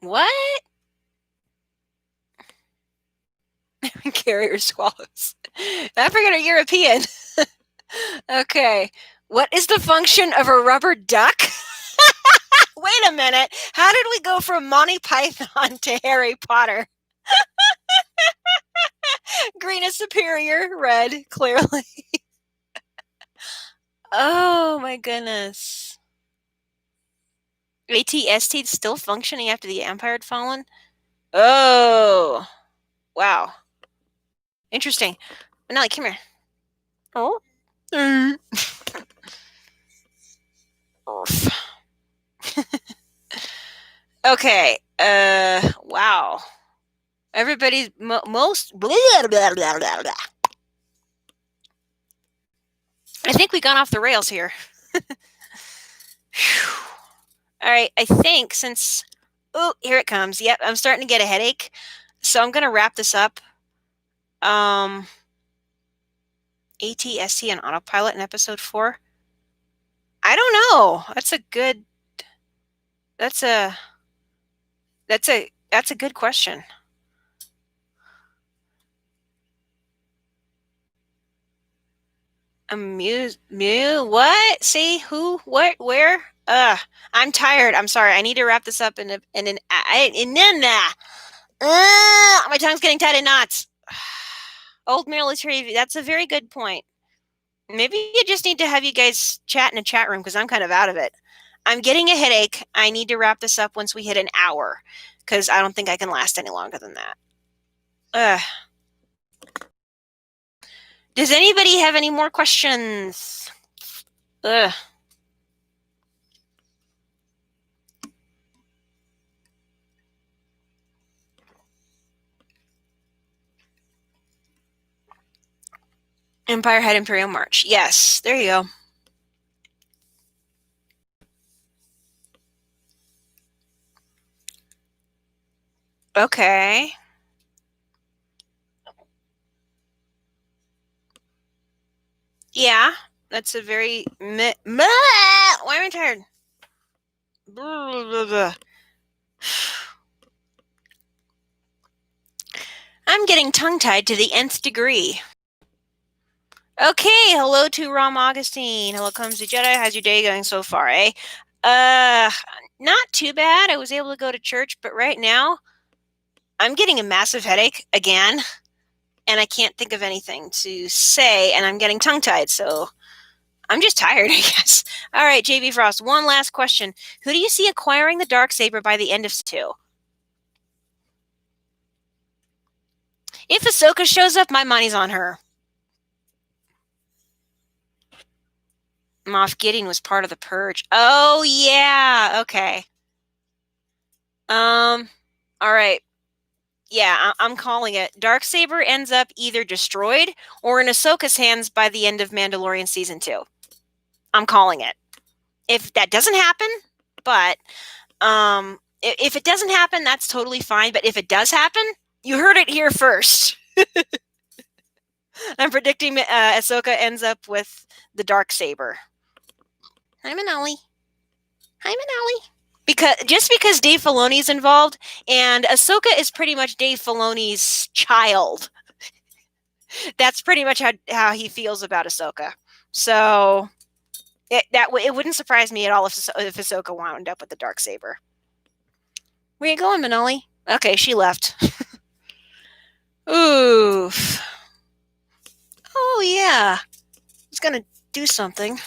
Speaker 1: what? Carrier swallows. African or European? Okay. What is the function of a rubber duck? Wait a minute. How did we go from Monty Python to Harry Potter? Green is superior, red, clearly. Oh my goodness. ATST still functioning after the Empire had fallen? Oh. Wow. Interesting. Manali, come here. Oh. Okay. Wow. Everybody's most. Blah, blah, blah, blah, blah. I think we got off the rails here. All right. I think since. Oh, here it comes. Yep. I'm starting to get a headache. So I'm going to wrap this up. ATST and autopilot in episode 4. I don't know. That's a good question. What? See who? What? Where? I'm tired. I'm sorry. I need to wrap this up my tongue's getting tied in knots. Old military. That's a very good point. Maybe you just need to have you guys chat in a chat room because I'm kind of out of it. I'm getting a headache. I need to wrap this up once we hit an hour because I don't think I can last any longer than that. Does anybody have any more questions? Empire had Imperial March. Yes, there you go. Okay. Yeah, that's a very. Why am I tired? I'm getting tongue-tied to the nth degree. Okay, hello to Rom Augustine. Hello comes the Jedi. How's your day going so far, eh? Not too bad. I was able to go to church, but right now I'm getting a massive headache again, and I can't think of anything to say, and I'm getting tongue-tied, so I'm just tired, I guess. All right, JB Frost, one last question. Who do you see acquiring the Darksaber by the end of 2? If Ahsoka shows up, my money's on her. Moff Gideon was part of the Purge. Oh, yeah. Okay. All right. Yeah, I'm calling it. Darksaber ends up either destroyed or in Ahsoka's hands by the end of Mandalorian Season 2. I'm calling it. If that doesn't happen, but if it doesn't happen, that's totally fine. But if it does happen, you heard it here first. I'm predicting Ahsoka ends up with the Darksaber. Hi, Manali. Hi, Manali. Because Dave Filoni's involved, and Ahsoka is pretty much Dave Filoni's child. That's pretty much how he feels about Ahsoka. So it wouldn't surprise me at all if Ahsoka wound up with the Darksaber. Where you going, Manoli? Okay, she left. Oof. Oh, yeah. I was going to do something.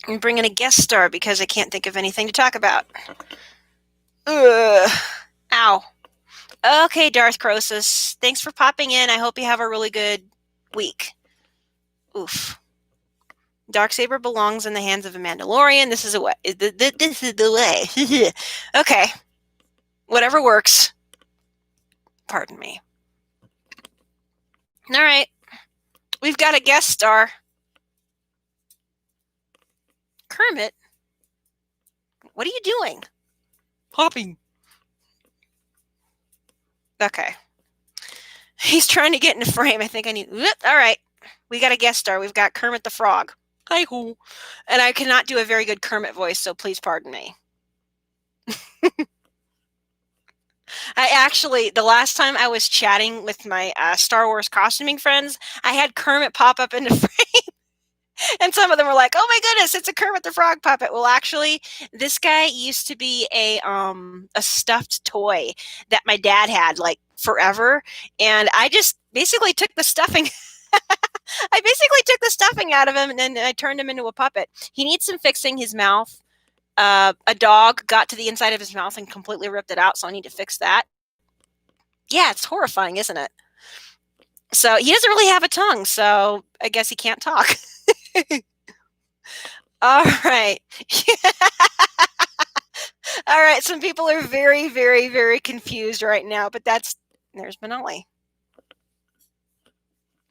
Speaker 1: I'm bringing a guest star because I can't think of anything to talk about. Ugh. Ow. Okay, Darth Crosus. Thanks for popping in. I hope you have a really good week. Oof. Darksaber belongs in the hands of a Mandalorian. This is the way. This is the way. Okay. Whatever works. Pardon me. All right. We've got a guest star. Kermit? What are you doing? Popping. Okay. He's trying to get in the frame. I think I need... All right. We got a guest star. We've got Kermit the Frog. Hi-ho. And I cannot do a very good Kermit voice, so please pardon me. The last time I was chatting with my Star Wars costuming friends, I had Kermit pop up in the frame. And some of them were like, oh my goodness, it's a Kermit the Frog puppet. Well, actually, this guy used to be a stuffed toy that my dad had like forever. And I just basically took the stuffing. I basically took the stuffing out of him and then I turned him into a puppet. He needs some fixing. His mouth. A dog got to the inside of his mouth and completely ripped it out. So I need to fix that. Yeah, it's horrifying, isn't it? So he doesn't really have a tongue. So I guess he can't talk. All right. All right. Some people are very, very, very confused right now, but there's Manoli.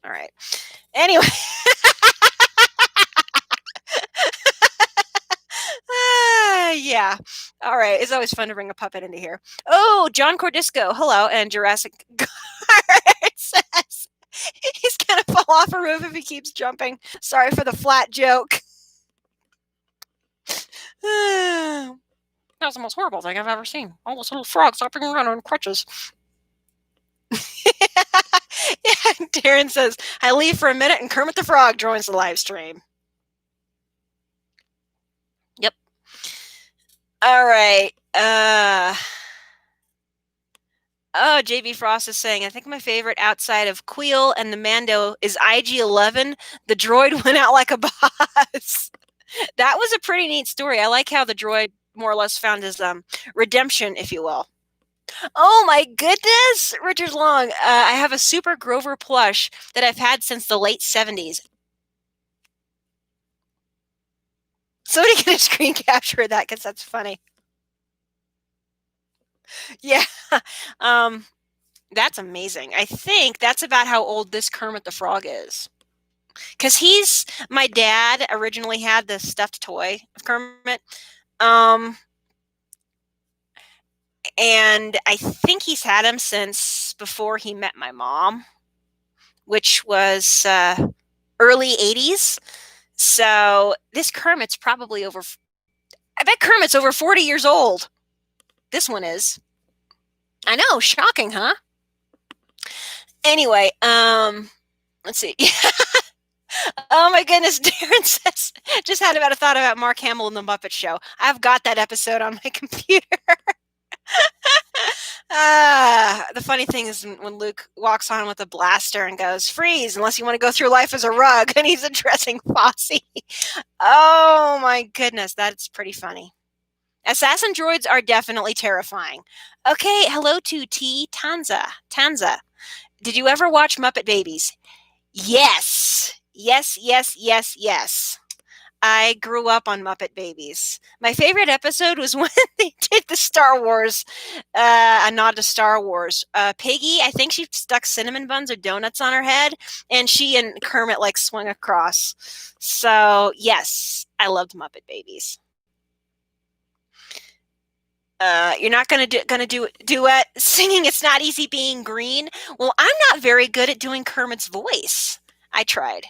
Speaker 1: All right. Anyway. Yeah. All right. It's always fun to bring a puppet into here. Oh, John Cordisco. Hello. And Jurassic Guard says he's going to fall off a roof if he keeps jumping. Sorry for the flat joke. That was the most horrible thing I've ever seen. All those little frogs hopping around on crutches. Yeah, Darren says, I leave for a minute and Kermit the Frog joins the live stream. Yep. All right. Oh, JB Frost is saying, I think my favorite outside of Queel and the Mando is IG-11. The droid went out like a boss. That was a pretty neat story. I like how the droid more or less found his redemption, if you will. Oh my goodness, Richard Long. I have a Super Grover plush that I've had since the late 70s. Somebody get a screen capture of that because that's funny. Yeah. That's amazing. I think that's about how old this Kermit the Frog is. Because my dad originally had the stuffed toy of Kermit. And I think he's had him since before he met my mom, which was early 80s. So this Kermit's probably I bet Kermit's over 40 years old. This one is. I know, shocking, huh? Anyway, let's see. Oh my goodness, Darren says, just had about a thought about Mark Hamill in the Muppet Show. I've got that episode on my computer. The funny thing is when Luke walks on with a blaster and goes, freeze, unless you want to go through life as a rug, and he's addressing Fosse. Oh my goodness, that's pretty funny. Assassin droids are definitely terrifying. Okay, hello to T Tanza. Tanza. Did you ever watch Muppet Babies? Yes. Yes, yes, yes, yes. I grew up on Muppet Babies. My favorite episode was when they did the Star Wars, a nod to Star Wars. Piggy, I think she stuck cinnamon buns or donuts on her head, and she and Kermit like swung across. So yes, I loved Muppet Babies. You're not gonna do duet singing. It's not easy being green. Well, I'm not very good at doing Kermit's voice. I tried.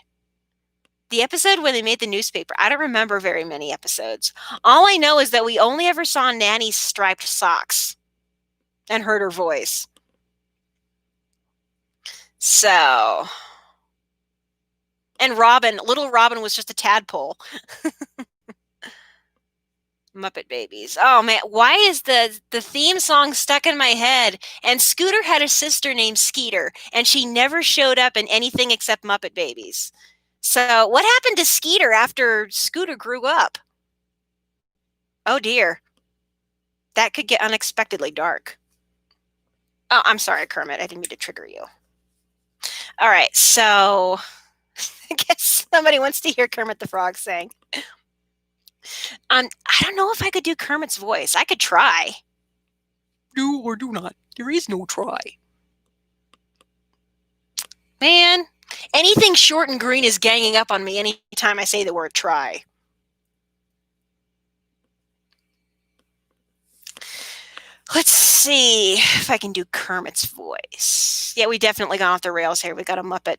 Speaker 1: The episode when they made the newspaper, I don't remember very many episodes. All I know is that we only ever saw Nanny's striped socks and heard her voice. So, and Robin, little Robin was just a tadpole. Muppet Babies. Oh man, why is the theme song stuck in my head? And Scooter had a sister named Skeeter, and she never showed up in anything except Muppet Babies. So, what happened to Skeeter after Scooter grew up? Oh dear. That could get unexpectedly dark. Oh, I'm sorry, Kermit. I didn't mean to trigger you. All right, so I guess somebody wants to hear Kermit the Frog sing. I don't know if I could do Kermit's voice. I could try. Do or do not. There is no try. Man, anything short and green is ganging up on me anytime I say the word try. Let's see if I can do Kermit's voice. Yeah, we definitely gone off the rails here. We got a Muppet.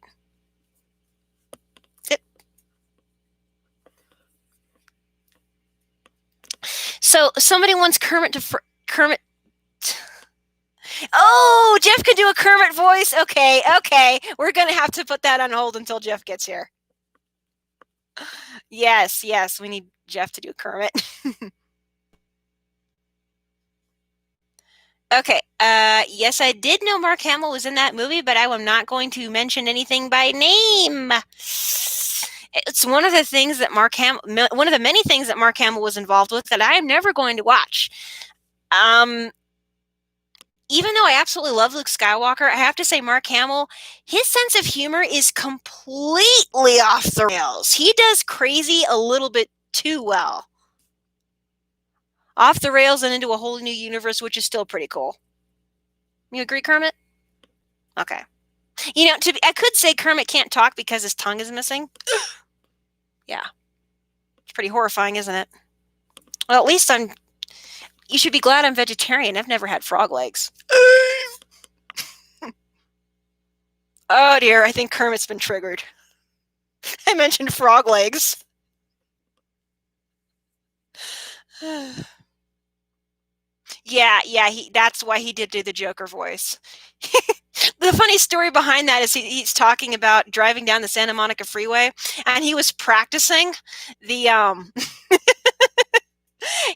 Speaker 1: Sit. So somebody wants Kermit. Oh, Jeff could do a Kermit voice. Okay. We're gonna have to put that on hold until Jeff gets here. Yes, we need Jeff to do Kermit. Okay. Yes, I did know Mark Hamill was in that movie, but I am not going to mention anything by name. It's one of the things that one of the many things that Mark Hamill was involved with that I am never going to watch. Even though I absolutely love Luke Skywalker, I have to say Mark Hamill, his sense of humor is completely off the rails. He does crazy a little bit too well. Off the rails and into a whole new universe, which is still pretty cool. You agree, Kermit? Okay. You know, I could say Kermit can't talk because his tongue is missing. Yeah. It's pretty horrifying, isn't it? Well, at least you should be glad I'm vegetarian. I've never had frog legs. Oh dear, I think Kermit's been triggered. I mentioned frog legs. Yeah, that's why he did do the Joker voice. The funny story behind that is he's talking about driving down the Santa Monica freeway, and he was practicing the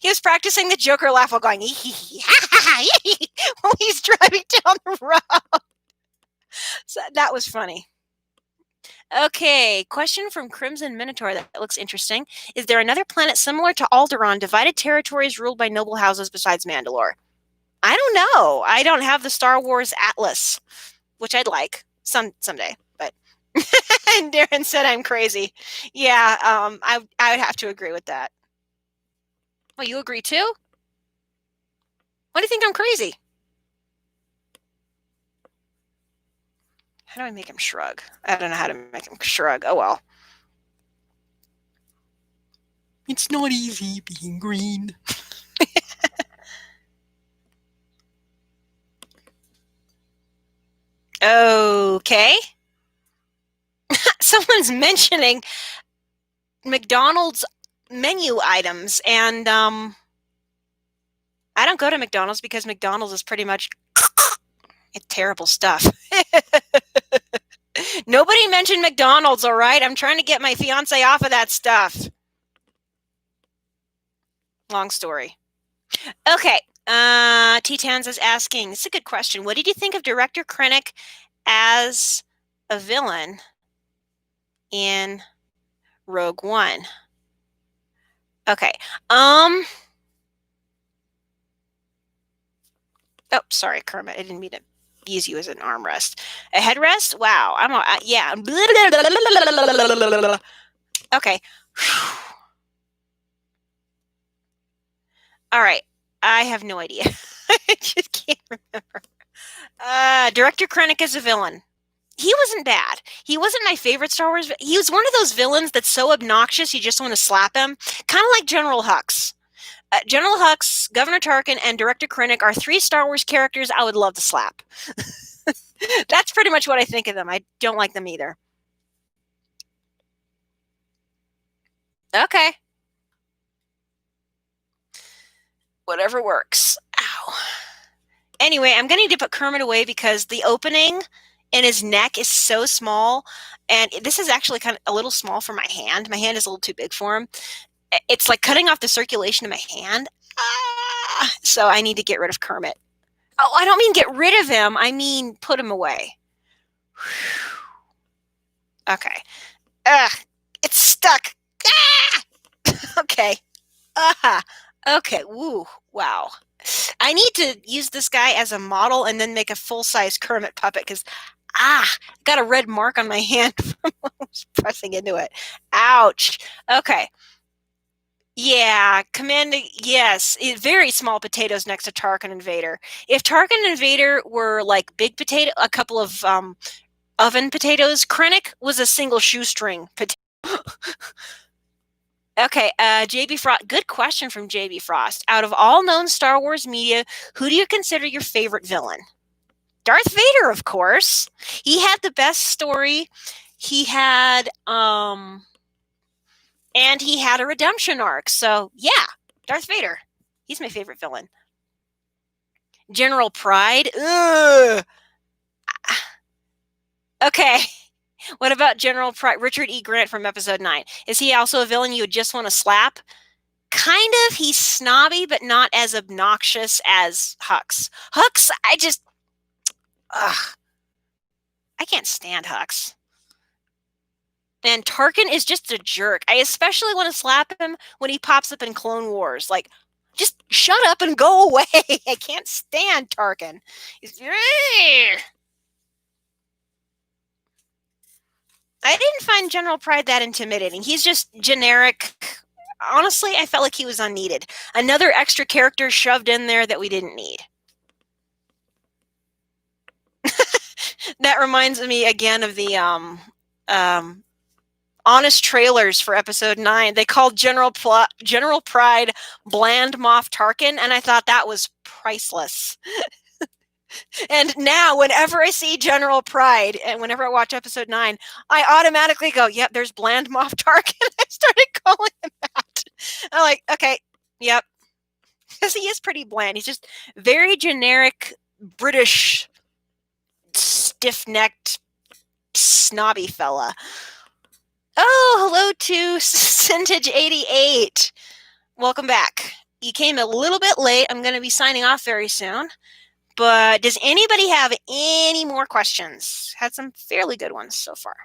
Speaker 1: he was practicing the Joker laugh while going while he's driving down the road. So that was funny. Okay, question from Crimson Minotaur that looks interesting. Is there another planet similar to Alderaan, divided territories ruled by noble houses besides Mandalore? I don't know. I don't have the Star Wars Atlas, which I'd like someday. But and Darren said I'm crazy. Yeah, I would have to agree with that. Well, you agree too? Why do you think I'm crazy? How do I make him shrug? I don't know how to make him shrug. Oh well. It's not easy being green. Okay. Someone's mentioning McDonald's menu items, and I don't go to McDonald's because McDonald's is pretty much terrible stuff. Nobody mentioned McDonald's, all right? I'm trying to get my fiance off of that stuff. Long story. Okay. T-Tans is asking, it's a good question. What did you think of Director Critic as a villain in Rogue One? Okay. Oh, sorry, Kermit. I didn't mean to use you as an armrest. A headrest? Wow. Yeah. Okay. All right. I have no idea. I just can't remember. Director Krennic is a villain. He wasn't bad. He wasn't my favorite Star Wars. He was one of those villains that's so obnoxious you just want to slap him. Kind of like General Hux. General Hux, Governor Tarkin, and Director Krennic are 3 Star Wars characters I would love to slap. That's pretty much what I think of them. I don't like them either. Okay. Whatever works. Ow. Anyway, I'm going to need to put Kermit away because the opening in his neck is so small. And this is actually kind of a little small for my hand. My hand is a little too big for him. It's like cutting off the circulation of my hand. So I need to get rid of Kermit. Oh, I don't mean get rid of him. I mean put him away. Okay. It's stuck. Okay. Okay. Woo. Wow. I need to use this guy as a model and then make a full-size Kermit puppet because got a red mark on my hand from pressing into it. Ouch. Okay. Yeah, yes, very small potatoes next to Tarkin and Vader. If Tarkin and Vader were like big potato, a couple of oven potatoes, Krennic was a single shoestring potato. Okay, JB Frost. Good question from JB Frost. Out of all known Star Wars media, who do you consider your favorite villain? Darth Vader, of course. He had the best story. He had and he had a redemption arc. So, yeah, Darth Vader. He's my favorite villain. General Pride? Ugh. Okay. What about General Pride? Richard E. Grant from Episode 9. Is he also a villain you would just want to slap? Kind of. He's snobby, but not as obnoxious as Hux. Hux, I can't stand Hux. And Tarkin is just a jerk. I especially want to slap him when he pops up in Clone Wars. Like, just shut up and go away. I can't stand Tarkin. I didn't find General Pride that intimidating. He's just generic. Honestly, I felt like he was unneeded. Another extra character shoved in there that we didn't need. That reminds me again of the honest trailers for Episode 9. They called General Pride Bland Moff Tarkin, and I thought that was priceless. And now, whenever I see General Pride, and whenever I watch Episode 9, I automatically go, yep, there's Bland Moff Tarkin. I started calling him that. I'm like, okay, yep. Because he is pretty bland. He's just very generic British, stiff-necked, snobby fella. Oh, hello to Sintage88. Welcome back. You came a little bit late. I'm going to be signing off very soon. But does anybody have any more questions? Had some fairly good ones so far.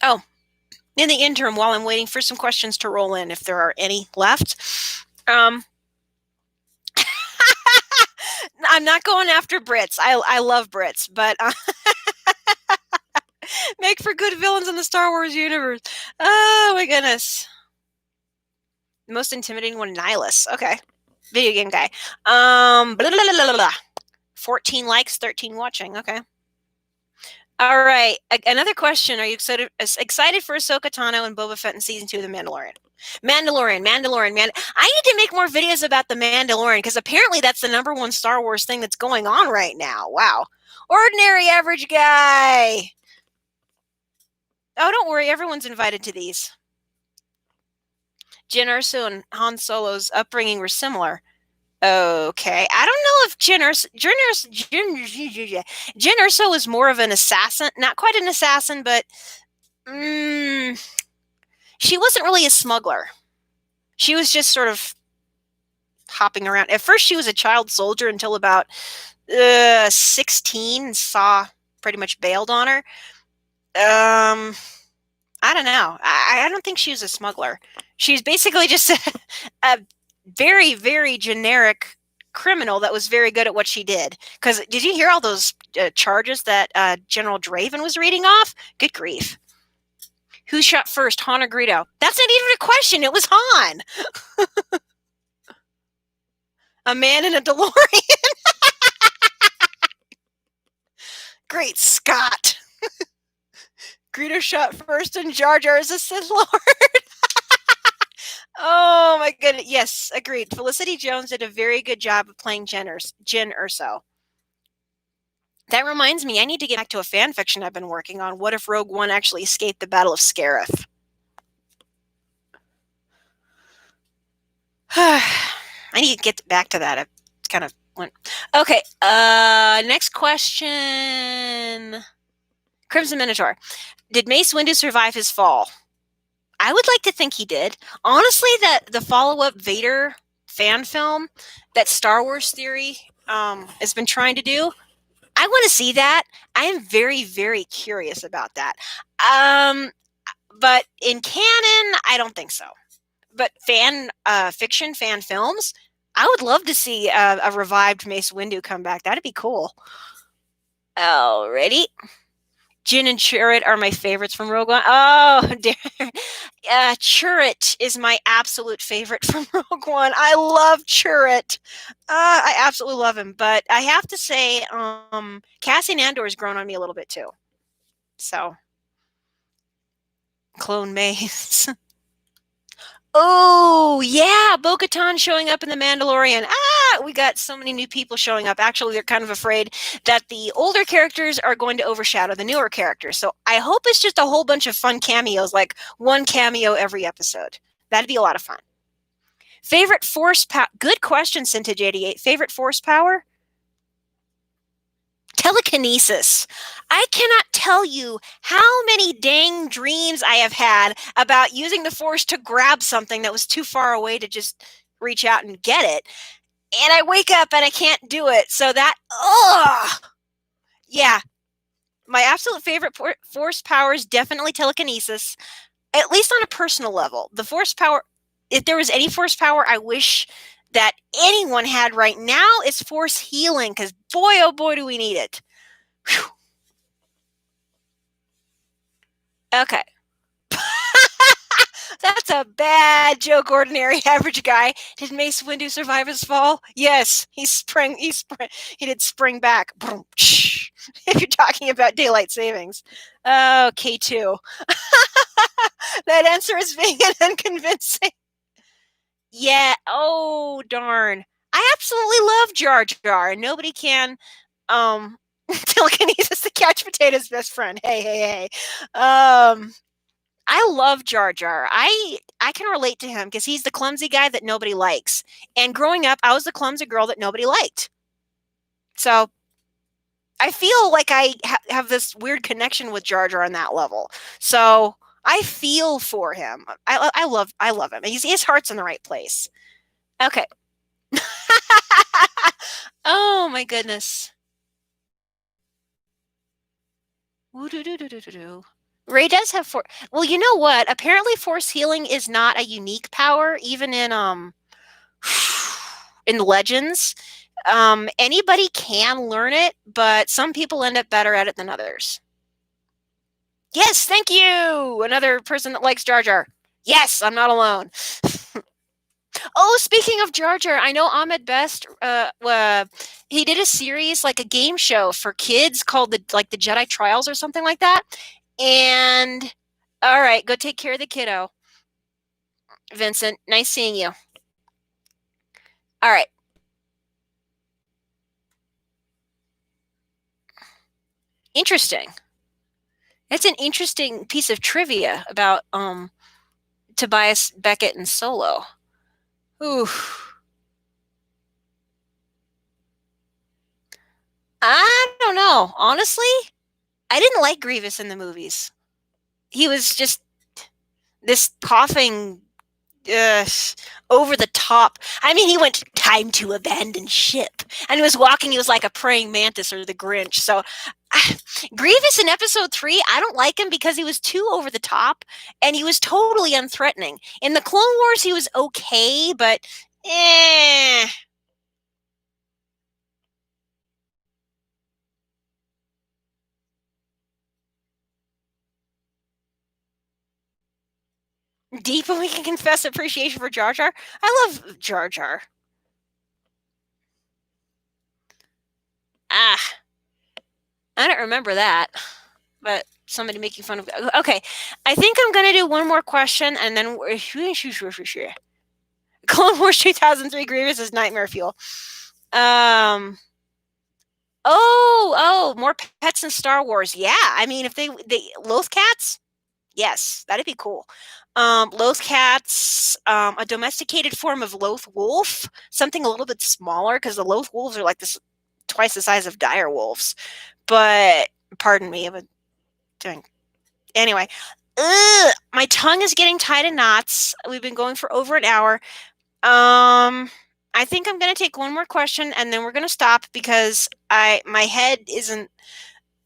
Speaker 1: Oh, in the interim, while I'm waiting for some questions to roll in, if there are any left, I'm not going after Brits. I love Brits, but make for good villains in the Star Wars universe. Oh my goodness. Most intimidating one, Nihilus. Okay. Video game guy. Blah, blah, blah, blah, blah. 14 likes, 13 watching. Okay. All right. Another question. Are you excited for Ahsoka Tano and Boba Fett in season 2 of The Mandalorian? Mandalorian. I need to make more videos about The Mandalorian because apparently that's the #1 Star Wars thing that's going on right now. Wow. Ordinary average guy. Oh, don't worry. Everyone's invited to these. Jyn Erso and Han Solo's upbringing were similar. Okay. I don't know if Jyn Erso was more of an assassin. Not quite an assassin, but she wasn't really a smuggler. She was just sort of hopping around. At first, she was a child soldier until about 16. Saw pretty much bailed on her. I don't know. I don't think she was a smuggler. She's basically just a very, very generic criminal that was very good at what she did. Because did you hear all those charges that General Draven was reading off? Good grief. Who shot first, Han or Greedo? That's not even a question. It was Han. A man in a DeLorean. Great Scott. Greedo shot first and Jar Jar is a Sith Lord. Oh my goodness. Yes, agreed. Felicity Jones did a very good job of playing Jyn Erso. That reminds me, I need to get back to a fan fiction I've been working on. What if Rogue One actually escaped the Battle of Scarif? I need to get back to that. I kind of went. Okay. Next question. Crimson Minotaur. Did Mace Windu survive his fall? I would like to think he did. Honestly, the follow-up Vader fan film that Star Wars Theory has been trying to do, I want to see that. I am very, very curious about that. But in canon, I don't think so. But fan fiction, fan films, I would love to see a revived Mace Windu come back. That'd be cool. Alrighty. Jyn and Chirrut are my favorites from Rogue One. Oh, dear. Chirrut is my absolute favorite from Rogue One. I love Chirrut. I absolutely love him. But I have to say, Cassian Andor has grown on me a little bit too. So, Clone Mace. Oh, yeah, Bo-Katan showing up in The Mandalorian. We got so many new people showing up. Actually, they're kind of afraid that the older characters are going to overshadow the newer characters. So I hope it's just a whole bunch of fun cameos, like one cameo every episode. That'd be a lot of fun. Favorite force power? Good question, Cintage88. Favorite force power? Telekinesis. I cannot tell you how many dang dreams I have had about using the Force to grab something that was too far away to just reach out and get it. And I wake up and I can't do it. So that, yeah. My absolute favorite Force power is definitely telekinesis, at least on a personal level. The Force power, if there was any Force power I wish that anyone had right now, is Force healing, because boy, oh boy, do we need it. Whew. Okay. That's a bad joke, ordinary average guy. Did Mace Windu survive his fall? Yes, he did spring back. If you're talking about daylight savings. Oh, K2. That answer is vague and unconvincing. Yeah, oh darn. I absolutely love Jar Jar, and nobody can telekinesis the couch potato's best friend. Hey. I love Jar Jar. I can relate to him because he's the clumsy guy that nobody likes. And growing up, I was the clumsy girl that nobody liked. So I feel like I have this weird connection with Jar Jar on that level. So I feel for him. I love him. His heart's in the right place. Okay. Oh my goodness. Rey does have force. Well, you know what? Apparently, force healing is not a unique power, even in in Legends. Anybody can learn it, but some people end up better at it than others. Yes, thank you. Another person that likes Jar Jar. Yes, I'm not alone. Oh, speaking of Jar Jar, I know Ahmed Best. He did a series, like a game show for kids called the Jedi Trials or something like that. And all right, go take care of the kiddo, Vincent. Nice seeing you. All right. Interesting. That's an interesting piece of trivia about Tobias Beckett and Solo. Ooh. I don't know. Honestly, I didn't like Grievous in the movies. He was just this coughing Ugh, over the top. I mean, he went time to abandon ship, and he was walking. He was like a praying mantis or the Grinch. So, Grievous in episode 3, I don't like him because he was too over the top, and he was totally unthreatening. In the Clone Wars, he was okay, but eh. Deep, and we can confess appreciation for Jar Jar. I love Jar Jar. Ah, I don't remember that, but somebody making fun of. Okay, I think I'm gonna do one more question, and then Clone Wars 2003 Grievous is nightmare fuel. Um. More pets in Star Wars. Yeah, I mean, if they Loth cats, yes, that'd be cool. Loth cats, a domesticated form of Loth wolf, something a little bit smaller because the Loth wolves are like this twice the size of dire wolves. But pardon me, I'm doing anyway. My tongue is getting tied in knots. We've been going for over an hour. I think I'm gonna take one more question and then we're gonna stop because my head isn't.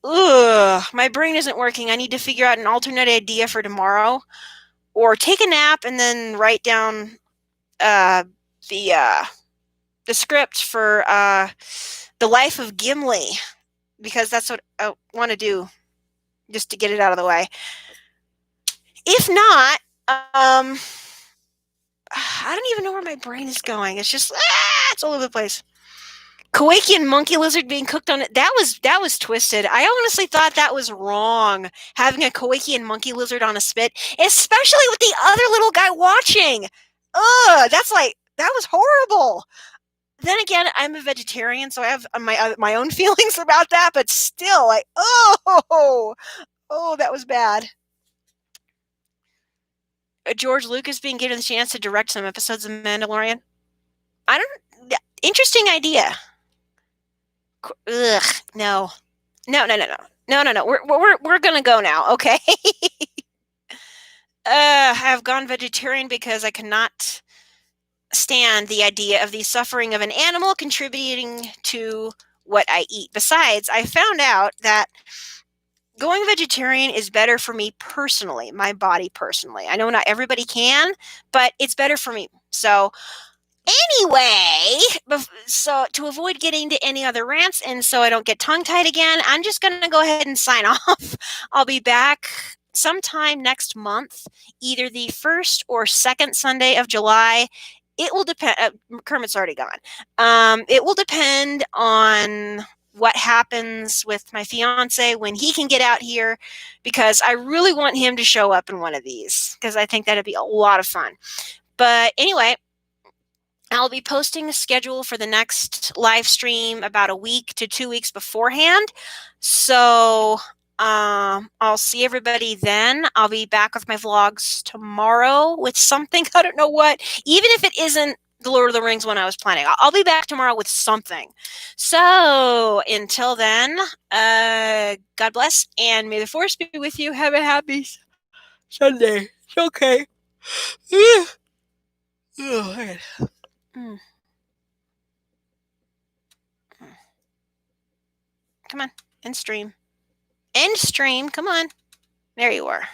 Speaker 1: My brain isn't working. I need to figure out an alternate idea for tomorrow, or take a nap and then write down uh, the uh, the script for the life of Gimli, because that's what I want to do, just to get it out of the way. If not, I don't even know where my brain is going. It's just it's all over the place. Kowakian monkey lizard being cooked on it. That was twisted. I honestly thought that was wrong, having a Kowakian monkey lizard on a spit, especially with the other little guy watching. That's like that was horrible. Then again, I'm a vegetarian, so I have my own feelings about that. But still, like that was bad. George Lucas being given the chance to direct some episodes of Mandalorian. I don't. Interesting idea. Ugh, no. No, no, no, no. No, no, no. We're gonna go now, okay? I've gone vegetarian because I cannot stand the idea of the suffering of an animal contributing to what I eat. Besides, I found out that going vegetarian is better for me personally, my body personally. I know not everybody can, but it's better for me. So anyway, so to avoid getting to any other rants and so I don't get tongue tied again, I'm just going to go ahead and sign off. I'll be back sometime next month, either the first or second Sunday of July. It will depend. Kermit's already gone. It will depend on what happens with my fiance when he can get out here, because I really want him to show up in one of these because I think that'd be a lot of fun. But anyway, I'll be posting a schedule for the next live stream about a week to 2 weeks beforehand. So I'll see everybody then. I'll be back with my vlogs tomorrow with something. I don't know what. Even if it isn't the Lord of the Rings one I was planning, I'll be back tomorrow with something. So until then, God bless, and may the Force be with you. Have a happy Sunday. Okay. Mm. Come on, end stream. End stream, come on. There you are.